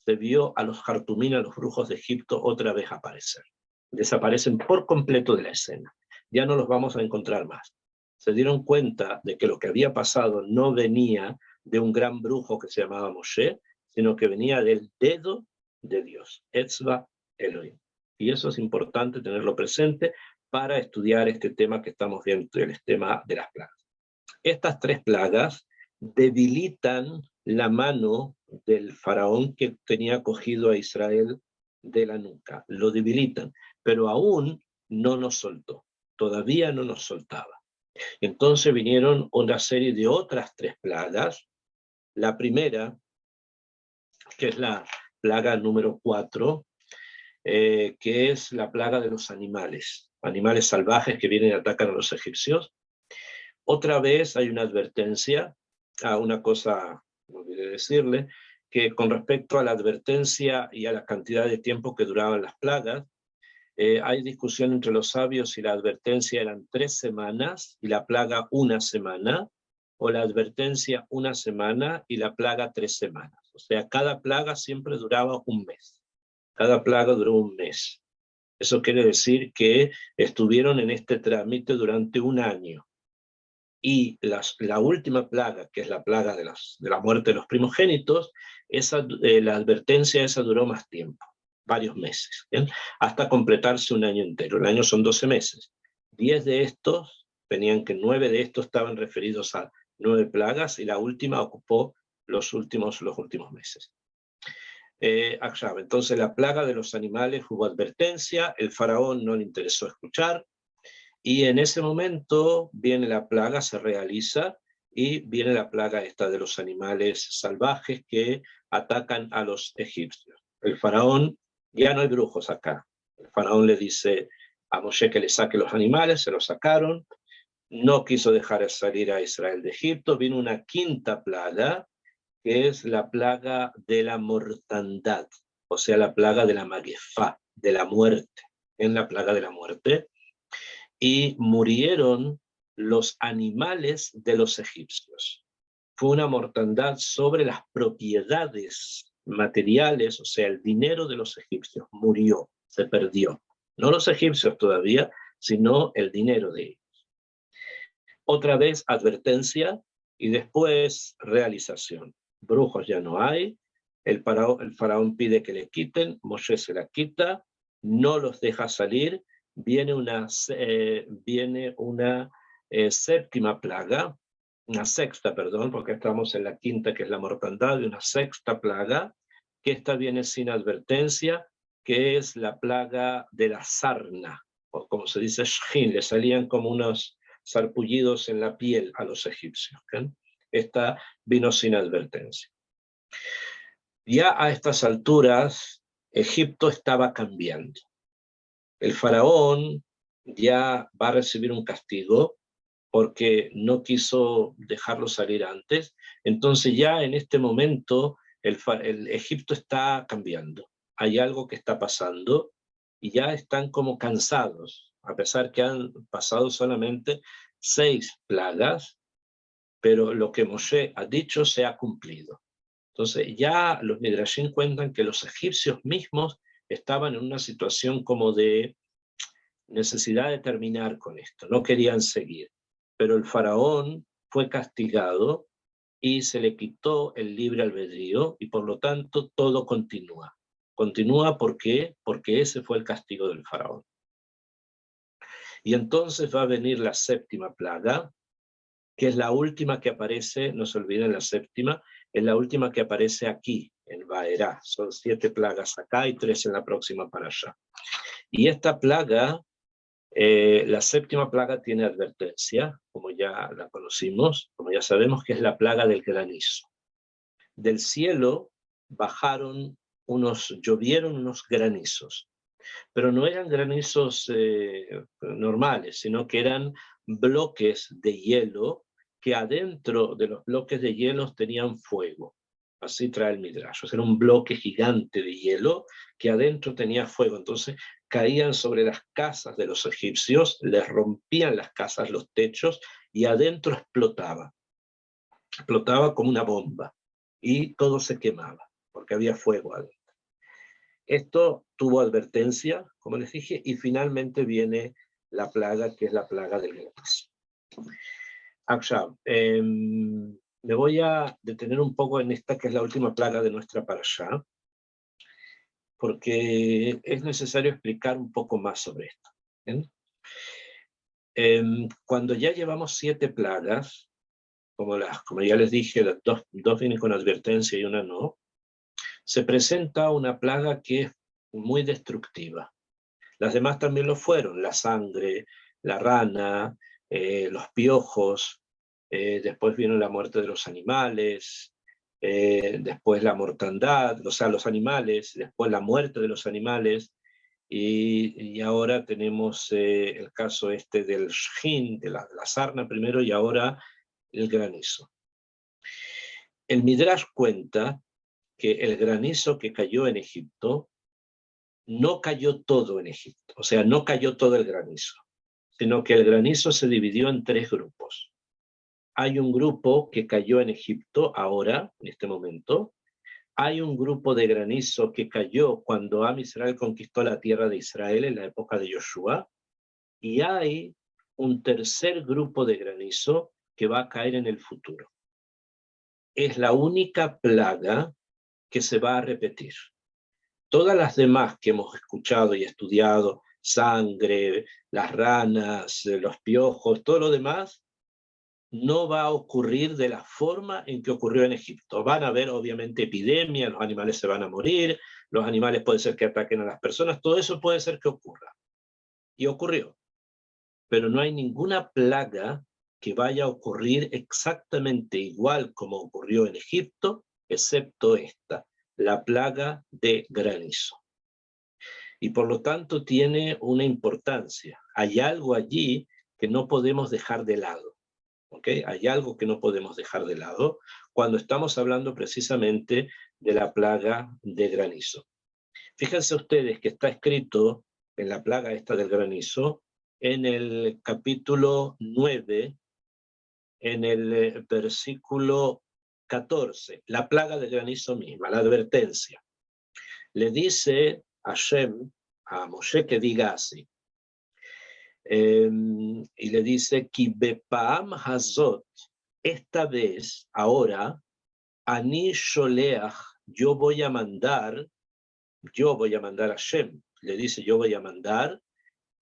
S1: se vio a los Hartumín, a los brujos de Egipto, otra vez aparecer. Desaparecen por completo de la escena. Ya no los vamos a encontrar más. Se dieron cuenta de que lo que había pasado no venía de un gran brujo que se llamaba Moshe, sino que venía del dedo de Dios, Etzva Elohim. Y eso es importante tenerlo presente para estudiar este tema que estamos viendo, el tema de las plagas. Estas tres plagas debilitan la mano del faraón que tenía cogido a Israel de la nuca. Lo debilitan, pero aún no nos soltó, todavía no nos soltaba. Entonces vinieron una serie de otras tres plagas. La primera, que es la plaga número 4, que es la plaga de los animales, animales salvajes que vienen y atacan a los egipcios. Otra vez hay una advertencia, una cosa, no olvidé decirle, que con respecto a la advertencia y a la cantidad de tiempo que duraban las plagas, hay discusión entre los sabios si la advertencia eran 3 semanas y la plaga 1 semana, o la advertencia 1 semana y la plaga 3 semanas. O sea, cada plaga siempre duraba un mes. Cada plaga duró un mes. Eso quiere decir que estuvieron en este trámite durante 1 año. Y la última plaga, que es la plaga de la muerte de los primogénitos, la advertencia esa duró más tiempo, varios meses, ¿bien? Hasta completarse 1 año entero. El año son 12 meses. 10 de estos, tenían que 9 de estos estaban referidos a 9 plagas, y la última ocupó los últimos meses. Entonces la plaga de los animales hubo advertencia, el faraón no le interesó escuchar, y en ese momento viene la plaga, se realiza, y viene la plaga esta de los animales salvajes que atacan a los egipcios. El faraón, ya no hay brujos acá, el faraón le dice a Moshe que le saque los animales, se los sacaron, no quiso dejar salir a Israel de Egipto, vino una 5ª plaga, que es la plaga de la mortandad, o sea, la plaga de la maguefá, de la muerte, en la plaga de la muerte, y murieron los animales de los egipcios. Fue una mortandad sobre las propiedades materiales, o sea, el dinero de los egipcios murió, se perdió. No los egipcios todavía, sino el dinero de ellos. Otra vez advertencia y después realización. Brujos ya no hay, el faraón pide que le quiten, Moshe se la quita, no los deja salir, viene una 7ª plaga, una 6ª, perdón, porque estamos en la 5ª, que es la mortandad, y una 6ª plaga, que esta viene sin advertencia, que es la plaga de la sarna, o como se dice, shhin, le salían como unos sarpullidos en la piel a los egipcios. ¿Okay? Esta vino sin advertencia. Ya a estas alturas, Egipto estaba cambiando. El faraón ya va a recibir un castigo porque no quiso dejarlo salir antes. Entonces ya en este momento el Egipto está cambiando. Hay algo que está pasando y ya están como cansados, a pesar que han pasado solamente 6 plagas, pero lo que Moshe ha dicho se ha cumplido. Entonces ya los Midrashim cuentan que los egipcios mismos estaban en una situación como de necesidad de terminar con esto, no querían seguir. Pero el faraón fue castigado y se le quitó el libre albedrío y por lo tanto todo continúa. Continúa ¿por qué? Porque ese fue el castigo del faraón. Y entonces va a venir la 7ª plaga, que es la última que aparece, no se olviden, la 7ª, es la última que aparece aquí, en Vaerá. Son 7 plagas acá y 3 en la próxima para allá. Y esta plaga, la 7ª plaga tiene advertencia, como ya la conocimos, como ya sabemos, que es la plaga del granizo. Del cielo llovieron unos granizos, pero no eran granizos normales, sino que eran bloques de hielo que adentro de los bloques de hielo tenían fuego. Así trae el Midrash. Era un bloque gigante de hielo que adentro tenía fuego. Entonces caían sobre las casas de los egipcios, les rompían las casas, los techos, y adentro explotaba. Explotaba como una bomba. Y todo se quemaba, porque había fuego adentro. Esto tuvo advertencia, como les dije, y finalmente viene la plaga, que es la plaga del granizo. Me voy a detener un poco en esta, que es la última plaga de nuestra parashá, porque es necesario explicar un poco más sobre esto. Cuando ya llevamos 7 plagas, como ya les dije, dos vienen con advertencia y una no, se presenta una plaga que es muy destructiva. Las demás también lo fueron: la sangre, la rana, los piojos, después vino la muerte de los animales, después la mortandad, o sea, los animales, después la muerte de los animales, y ahora tenemos el caso este del shhin, de la sarna primero, y ahora el granizo. El Midrash cuenta que el granizo que cayó en Egipto no cayó todo en Egipto, o sea, no cayó todo el granizo, sino que el granizo se dividió en 3 grupos. Hay un grupo que cayó en Egipto ahora, en este momento. Hay un grupo de granizo que cayó cuando Am Israel conquistó la tierra de Israel en la época de Joshua. Y hay un tercer grupo de granizo que va a caer en el futuro. Es la única plaga que se va a repetir. Todas las demás que hemos escuchado y estudiado, sangre, las ranas, los piojos, todo lo demás, no va a ocurrir de la forma en que ocurrió en Egipto. Van a haber obviamente epidemias, los animales se van a morir, los animales puede ser que ataquen a las personas, todo eso puede ser que ocurra. Y ocurrió. Pero no hay ninguna plaga que vaya a ocurrir exactamente igual como ocurrió en Egipto, excepto esta, la plaga de granizo. Y por lo tanto tiene una importancia. Hay algo allí que no podemos dejar de lado. ¿Okay? Hay algo que no podemos dejar de lado cuando estamos hablando precisamente de la plaga de granizo. Fíjense ustedes que está escrito en la plaga esta del granizo, en el capítulo 9, en el versículo 14, la plaga del granizo misma, la advertencia. Le dice a Hashem, a Moshe, que diga así. Y le dice, Ki bepaam hazot, esta vez, ahora, ani sholeach, yo voy a mandar a Hashem, le dice, yo voy a mandar,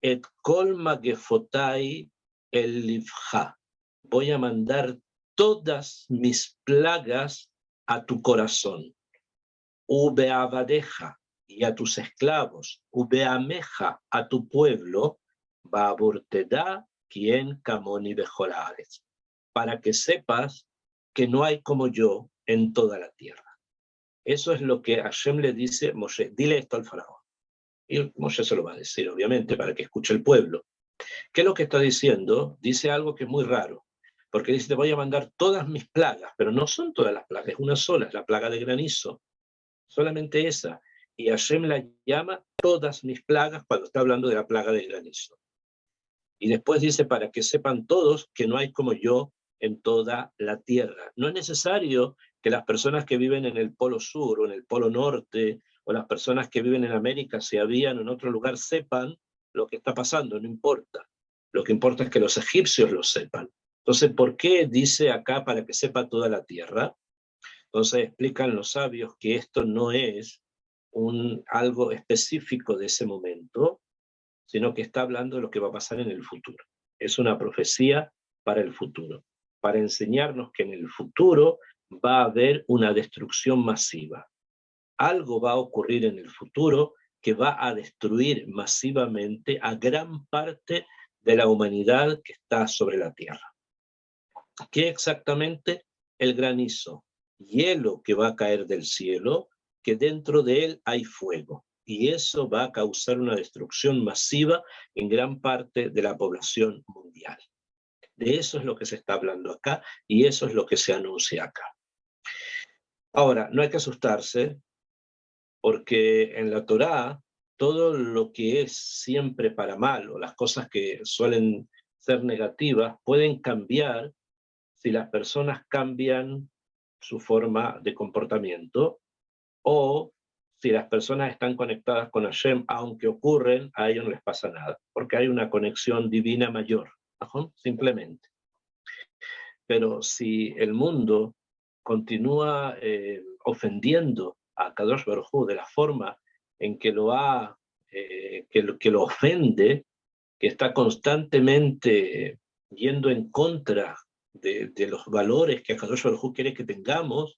S1: et kol magefotai el livja, voy a mandar todas mis plagas a tu corazón, ubeabadeja, y a tus esclavos, ubeameja, a tu pueblo, Ba'aburteda quien camoni bejolares, para que sepas que no hay como yo en toda la tierra. Eso es lo que Hashem le dice a Moshe, dile esto al faraón. Y Moshe se lo va a decir, obviamente, para que escuche el pueblo. ¿Qué es lo que está diciendo? Dice algo que es muy raro, porque dice, te voy a mandar todas mis plagas, pero no son todas las plagas, es una sola, es la plaga de granizo, solamente esa. Y Hashem la llama todas mis plagas cuando está hablando de la plaga de granizo. Y después dice, para que sepan todos que no hay como yo en toda la tierra. No es necesario que las personas que viven en el Polo Sur o en el Polo Norte, o las personas que viven en América, si habían en otro lugar, sepan lo que está pasando, no importa. Lo que importa es que los egipcios lo sepan. Entonces, ¿por qué dice acá para que sepa toda la tierra? Entonces explican los sabios que esto no es algo específico de ese momento, sino que está hablando de lo que va a pasar en el futuro. Es una profecía para el futuro, para enseñarnos que en el futuro va a haber una destrucción masiva. Algo va a ocurrir en el futuro que va a destruir masivamente a gran parte de la humanidad que está sobre la tierra. ¿Qué exactamente? El granizo, hielo que va a caer del cielo, que dentro de él hay fuego. Y eso va a causar una destrucción masiva en gran parte de la población mundial. De eso es lo que se está hablando acá y eso es lo que se anuncia acá. Ahora, no hay que asustarse porque en la Torá todo lo que es siempre para mal o las cosas que suelen ser negativas pueden cambiar si las personas cambian su forma de comportamiento o si las personas están conectadas con Hashem, aunque ocurren, a ellos no les pasa nada, porque hay una conexión divina mayor, simplemente. Pero si el mundo continúa ofendiendo a Kadosh Baruj Hu de la forma en que que lo ofende, que está constantemente yendo en contra de los valores que Kadosh Baruj Hu quiere que tengamos,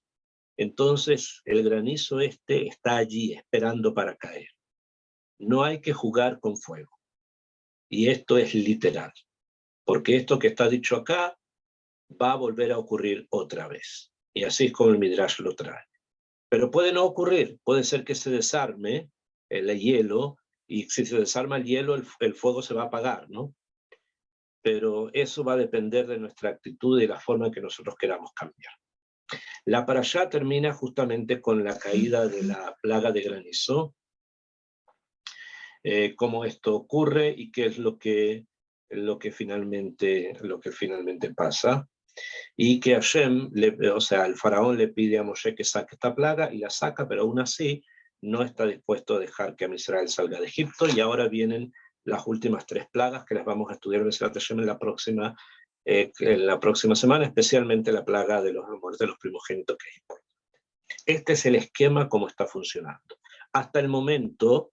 S1: entonces el granizo está allí esperando para caer. No hay que jugar con fuego. Y esto es literal, porque esto que está dicho acá va a volver a ocurrir otra vez. Y así es como el Midrash lo trae. Pero puede no ocurrir, puede ser que se desarme el hielo y si se desarma el hielo, el fuego se va a apagar, ¿no? Pero eso va a depender de nuestra actitud y de la forma en que nosotros queramos cambiar. La parashá termina justamente con la caída de la plaga de granizo, cómo esto ocurre y qué es lo que finalmente pasa. Y que Hashem, o sea, el faraón le pide a Moshe que saque esta plaga y la saca, pero aún así no está dispuesto a dejar que Israel salga de Egipto. Y ahora vienen las últimas 3 plagas que las vamos a estudiar en la próxima semana, especialmente la plaga de los muertos de los primogénitos, que es importante. Este es el esquema como está funcionando. Hasta el momento,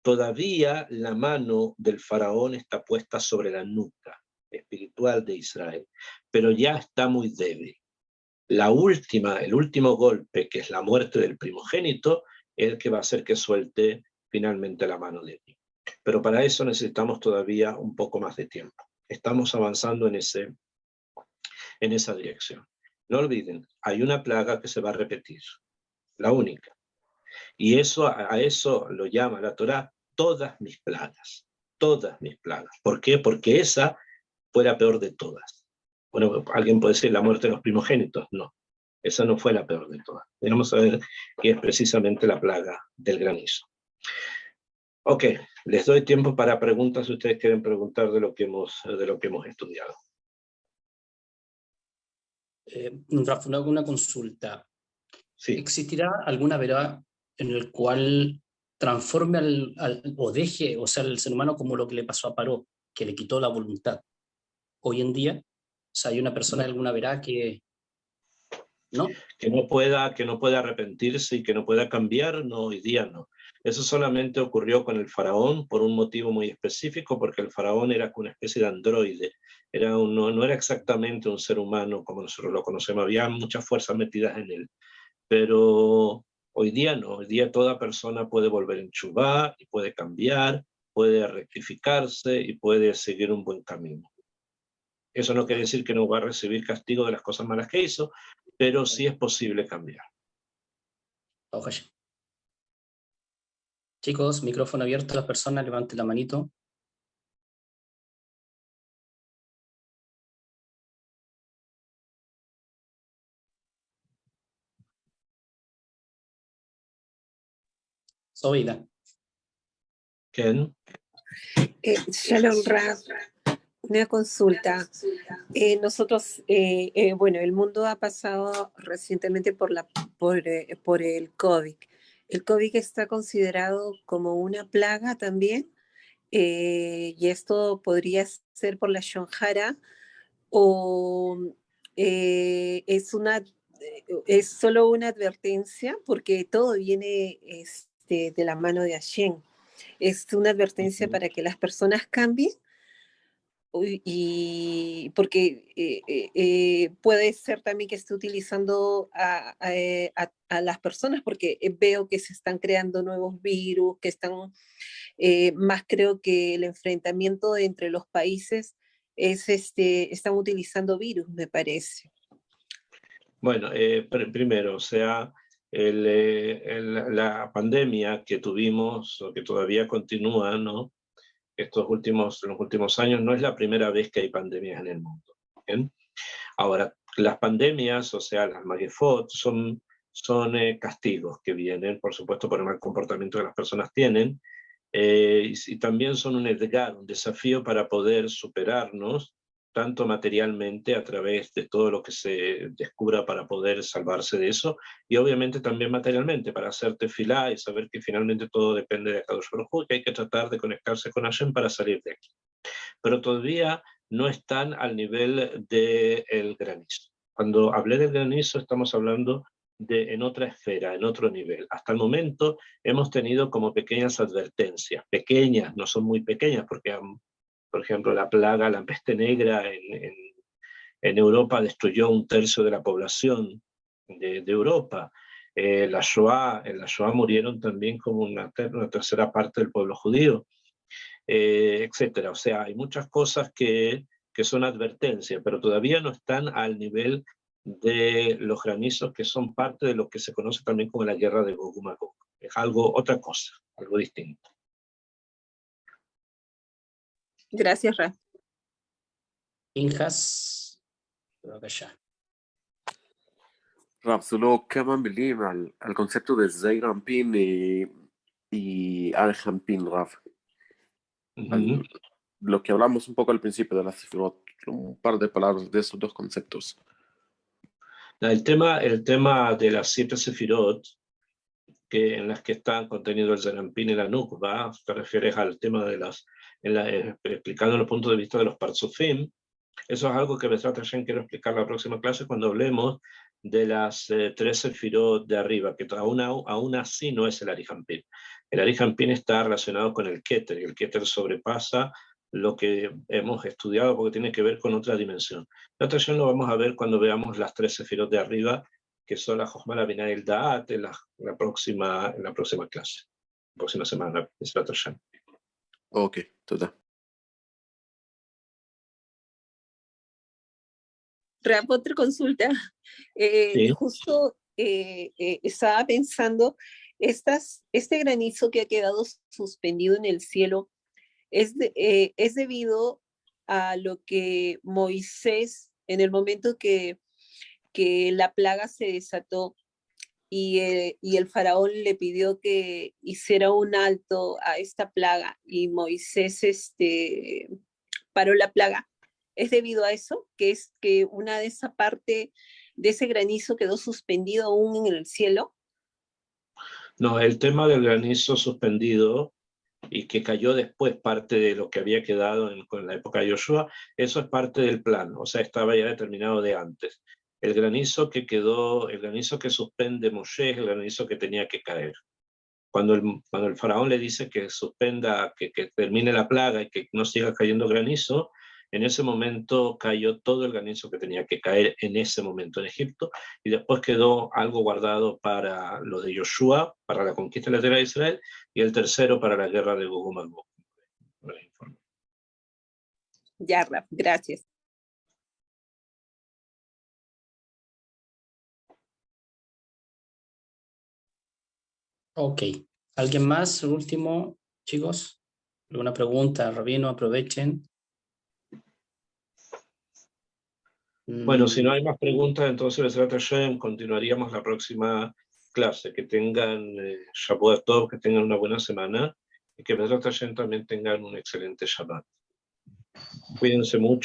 S1: todavía la mano del faraón está puesta sobre la nuca espiritual de Israel, pero ya está muy débil. El último golpe, que es la muerte del primogénito, es el que va a hacer que suelte finalmente la mano de Dios. Pero para eso necesitamos todavía un poco más de tiempo. Estamos avanzando en esa dirección. No olviden, hay una plaga que se va a repetir, la única. Y a eso lo llama la Torá todas mis plagas. Todas mis plagas. ¿Por qué? Porque esa fue la peor de todas. Bueno, alguien puede decir la muerte de los primogénitos. No, esa no fue la peor de todas. Vamos a ver que es precisamente la plaga del granizo. Ok, les doy tiempo para preguntas si ustedes quieren preguntar de lo que hemos estudiado.
S3: Rafa, una consulta.
S1: Sí.
S3: ¿Existirá alguna verá en el cual transforme o deje, o sea, al ser humano como lo que le pasó a Paró, que le quitó la voluntad? Hoy en día, o sea, hay una persona alguna verá que ¿no?
S1: Que no pueda arrepentirse y que no pueda cambiar, no, hoy día no. Eso solamente ocurrió con el faraón por un motivo muy específico, porque el faraón era una especie de androide, no era exactamente un ser humano como nosotros lo conocemos, había muchas fuerzas metidas en él. Pero hoy día no, hoy día toda persona puede volver en Teshuvá y puede cambiar, puede rectificarse y puede seguir un buen camino. Eso no quiere decir que no va a recibir castigo de las cosas malas que hizo, pero sí es posible cambiar.
S3: Ojalá. Chicos, micrófono abierto, las personas levanten la manito. Zoila.
S1: Ken.
S4: Shalom Rav, una consulta. Nosotros, bueno, el mundo ha pasado recientemente por el COVID. ¿El COVID está considerado como una plaga también? ¿Y esto podría ser por la Shonjara? ¿O es solo una advertencia? Porque todo viene de la mano de Hashem. ¿Es una advertencia para que las personas cambien? Y porque puede ser también que esté utilizando a las personas, porque veo que se están creando nuevos virus, que más creo que el enfrentamiento entre los países están utilizando virus, me parece.
S1: Bueno, primero, o sea, la pandemia que tuvimos, o que todavía continúa, ¿no? Los últimos años, no es la primera vez que hay pandemias en el mundo. ¿Bien? Ahora, las pandemias, o sea, las magefot, son castigos que vienen, por supuesto, por el mal comportamiento que las personas tienen, y también son un edgar, un desafío para poder superarnos, tanto materialmente a través de todo lo que se descubra para poder salvarse de eso, y obviamente también materialmente, para hacer tefilá y saber que finalmente todo depende de Kadosh Baruj Hu, que hay que tratar de conectarse con Hashem para salir de aquí. Pero todavía no están al nivel del granizo. Cuando hablé del granizo estamos hablando en otra esfera, en otro nivel. Hasta el momento hemos tenido como pequeñas advertencias, pequeñas, no son muy pequeñas, porque, por ejemplo, la peste negra en Europa destruyó 1/3 de la población de Europa. En la Shoah murieron también como una tercera parte del pueblo judío, etcétera. O sea, hay muchas cosas que son advertencias, pero todavía no están al nivel de los granizos, que son parte de lo que se conoce también como la guerra de Gog y Magog. Es otra cosa, algo distinto.
S4: Gracias, Ra.
S3: Pinjas, בבקשה.
S5: רב, solo כמה מילים al concepto de Zeir Anpin y Arich Anpin, Rav. Lo que hablamos un poco al principio de la Sefirot, un par de palabras de esos dos conceptos.
S1: El tema de las 7 Sefirot, en las que están contenidos el Zeir Anpin y la Nukba, te refieres al tema de explicando los puntos de vista de los Parzufim. Eso es algo que Bezrat Hashem quiero explicar la próxima clase cuando hablemos de las 3 Sefirot de arriba, que aún así no es el Arich Anpin. El Arich Anpin está relacionado con el Keter, y el Keter sobrepasa lo que hemos estudiado porque tiene que ver con otra dimensión. La otra dimensión lo vamos a ver cuando veamos las 3 Sefirot de arriba, que son la Jochma, la Binah y el Da'at, en la próxima clase, la próxima semana, Bezrat Hashem.
S5: Ok, total.
S4: Rap, otra consulta.
S1: Sí.
S4: Justo estaba pensando, este granizo que ha quedado suspendido en el cielo es debido a lo que Moisés, en el momento que la plaga se desató y el faraón le pidió que hiciera un alto a esta plaga y Moisés paró la plaga. ¿Es debido a eso? ¿Que es que una de esa parte de ese granizo quedó suspendido aún en el cielo?
S1: No, el tema del granizo suspendido y que cayó después parte de lo que había quedado con la época de Yoshua, eso es parte del plan, o sea, estaba ya determinado de antes. El granizo que quedó, el granizo que suspende Moshe es el granizo que tenía que caer. Cuando el faraón le dice que suspenda, que termine la plaga y que no siga cayendo granizo, en ese momento cayó todo el granizo que tenía que caer en ese momento en Egipto, y después quedó algo guardado para lo de Yoshua, para la conquista de la tierra de Israel, y el tercero para la guerra de Gog y Magog.
S4: Ya, Raf, gracias.
S3: Ok. ¿Alguien más? El último, chicos. ¿Alguna pregunta? Rabino, aprovechen.
S1: Bueno, si no hay más preguntas, entonces Bezrat Hashem continuaríamos la próxima clase. Que tengan Shavuot Tov, que tengan una buena semana y que Bezrat Hashem también tengan un excelente Shabbat. Cuídense mucho.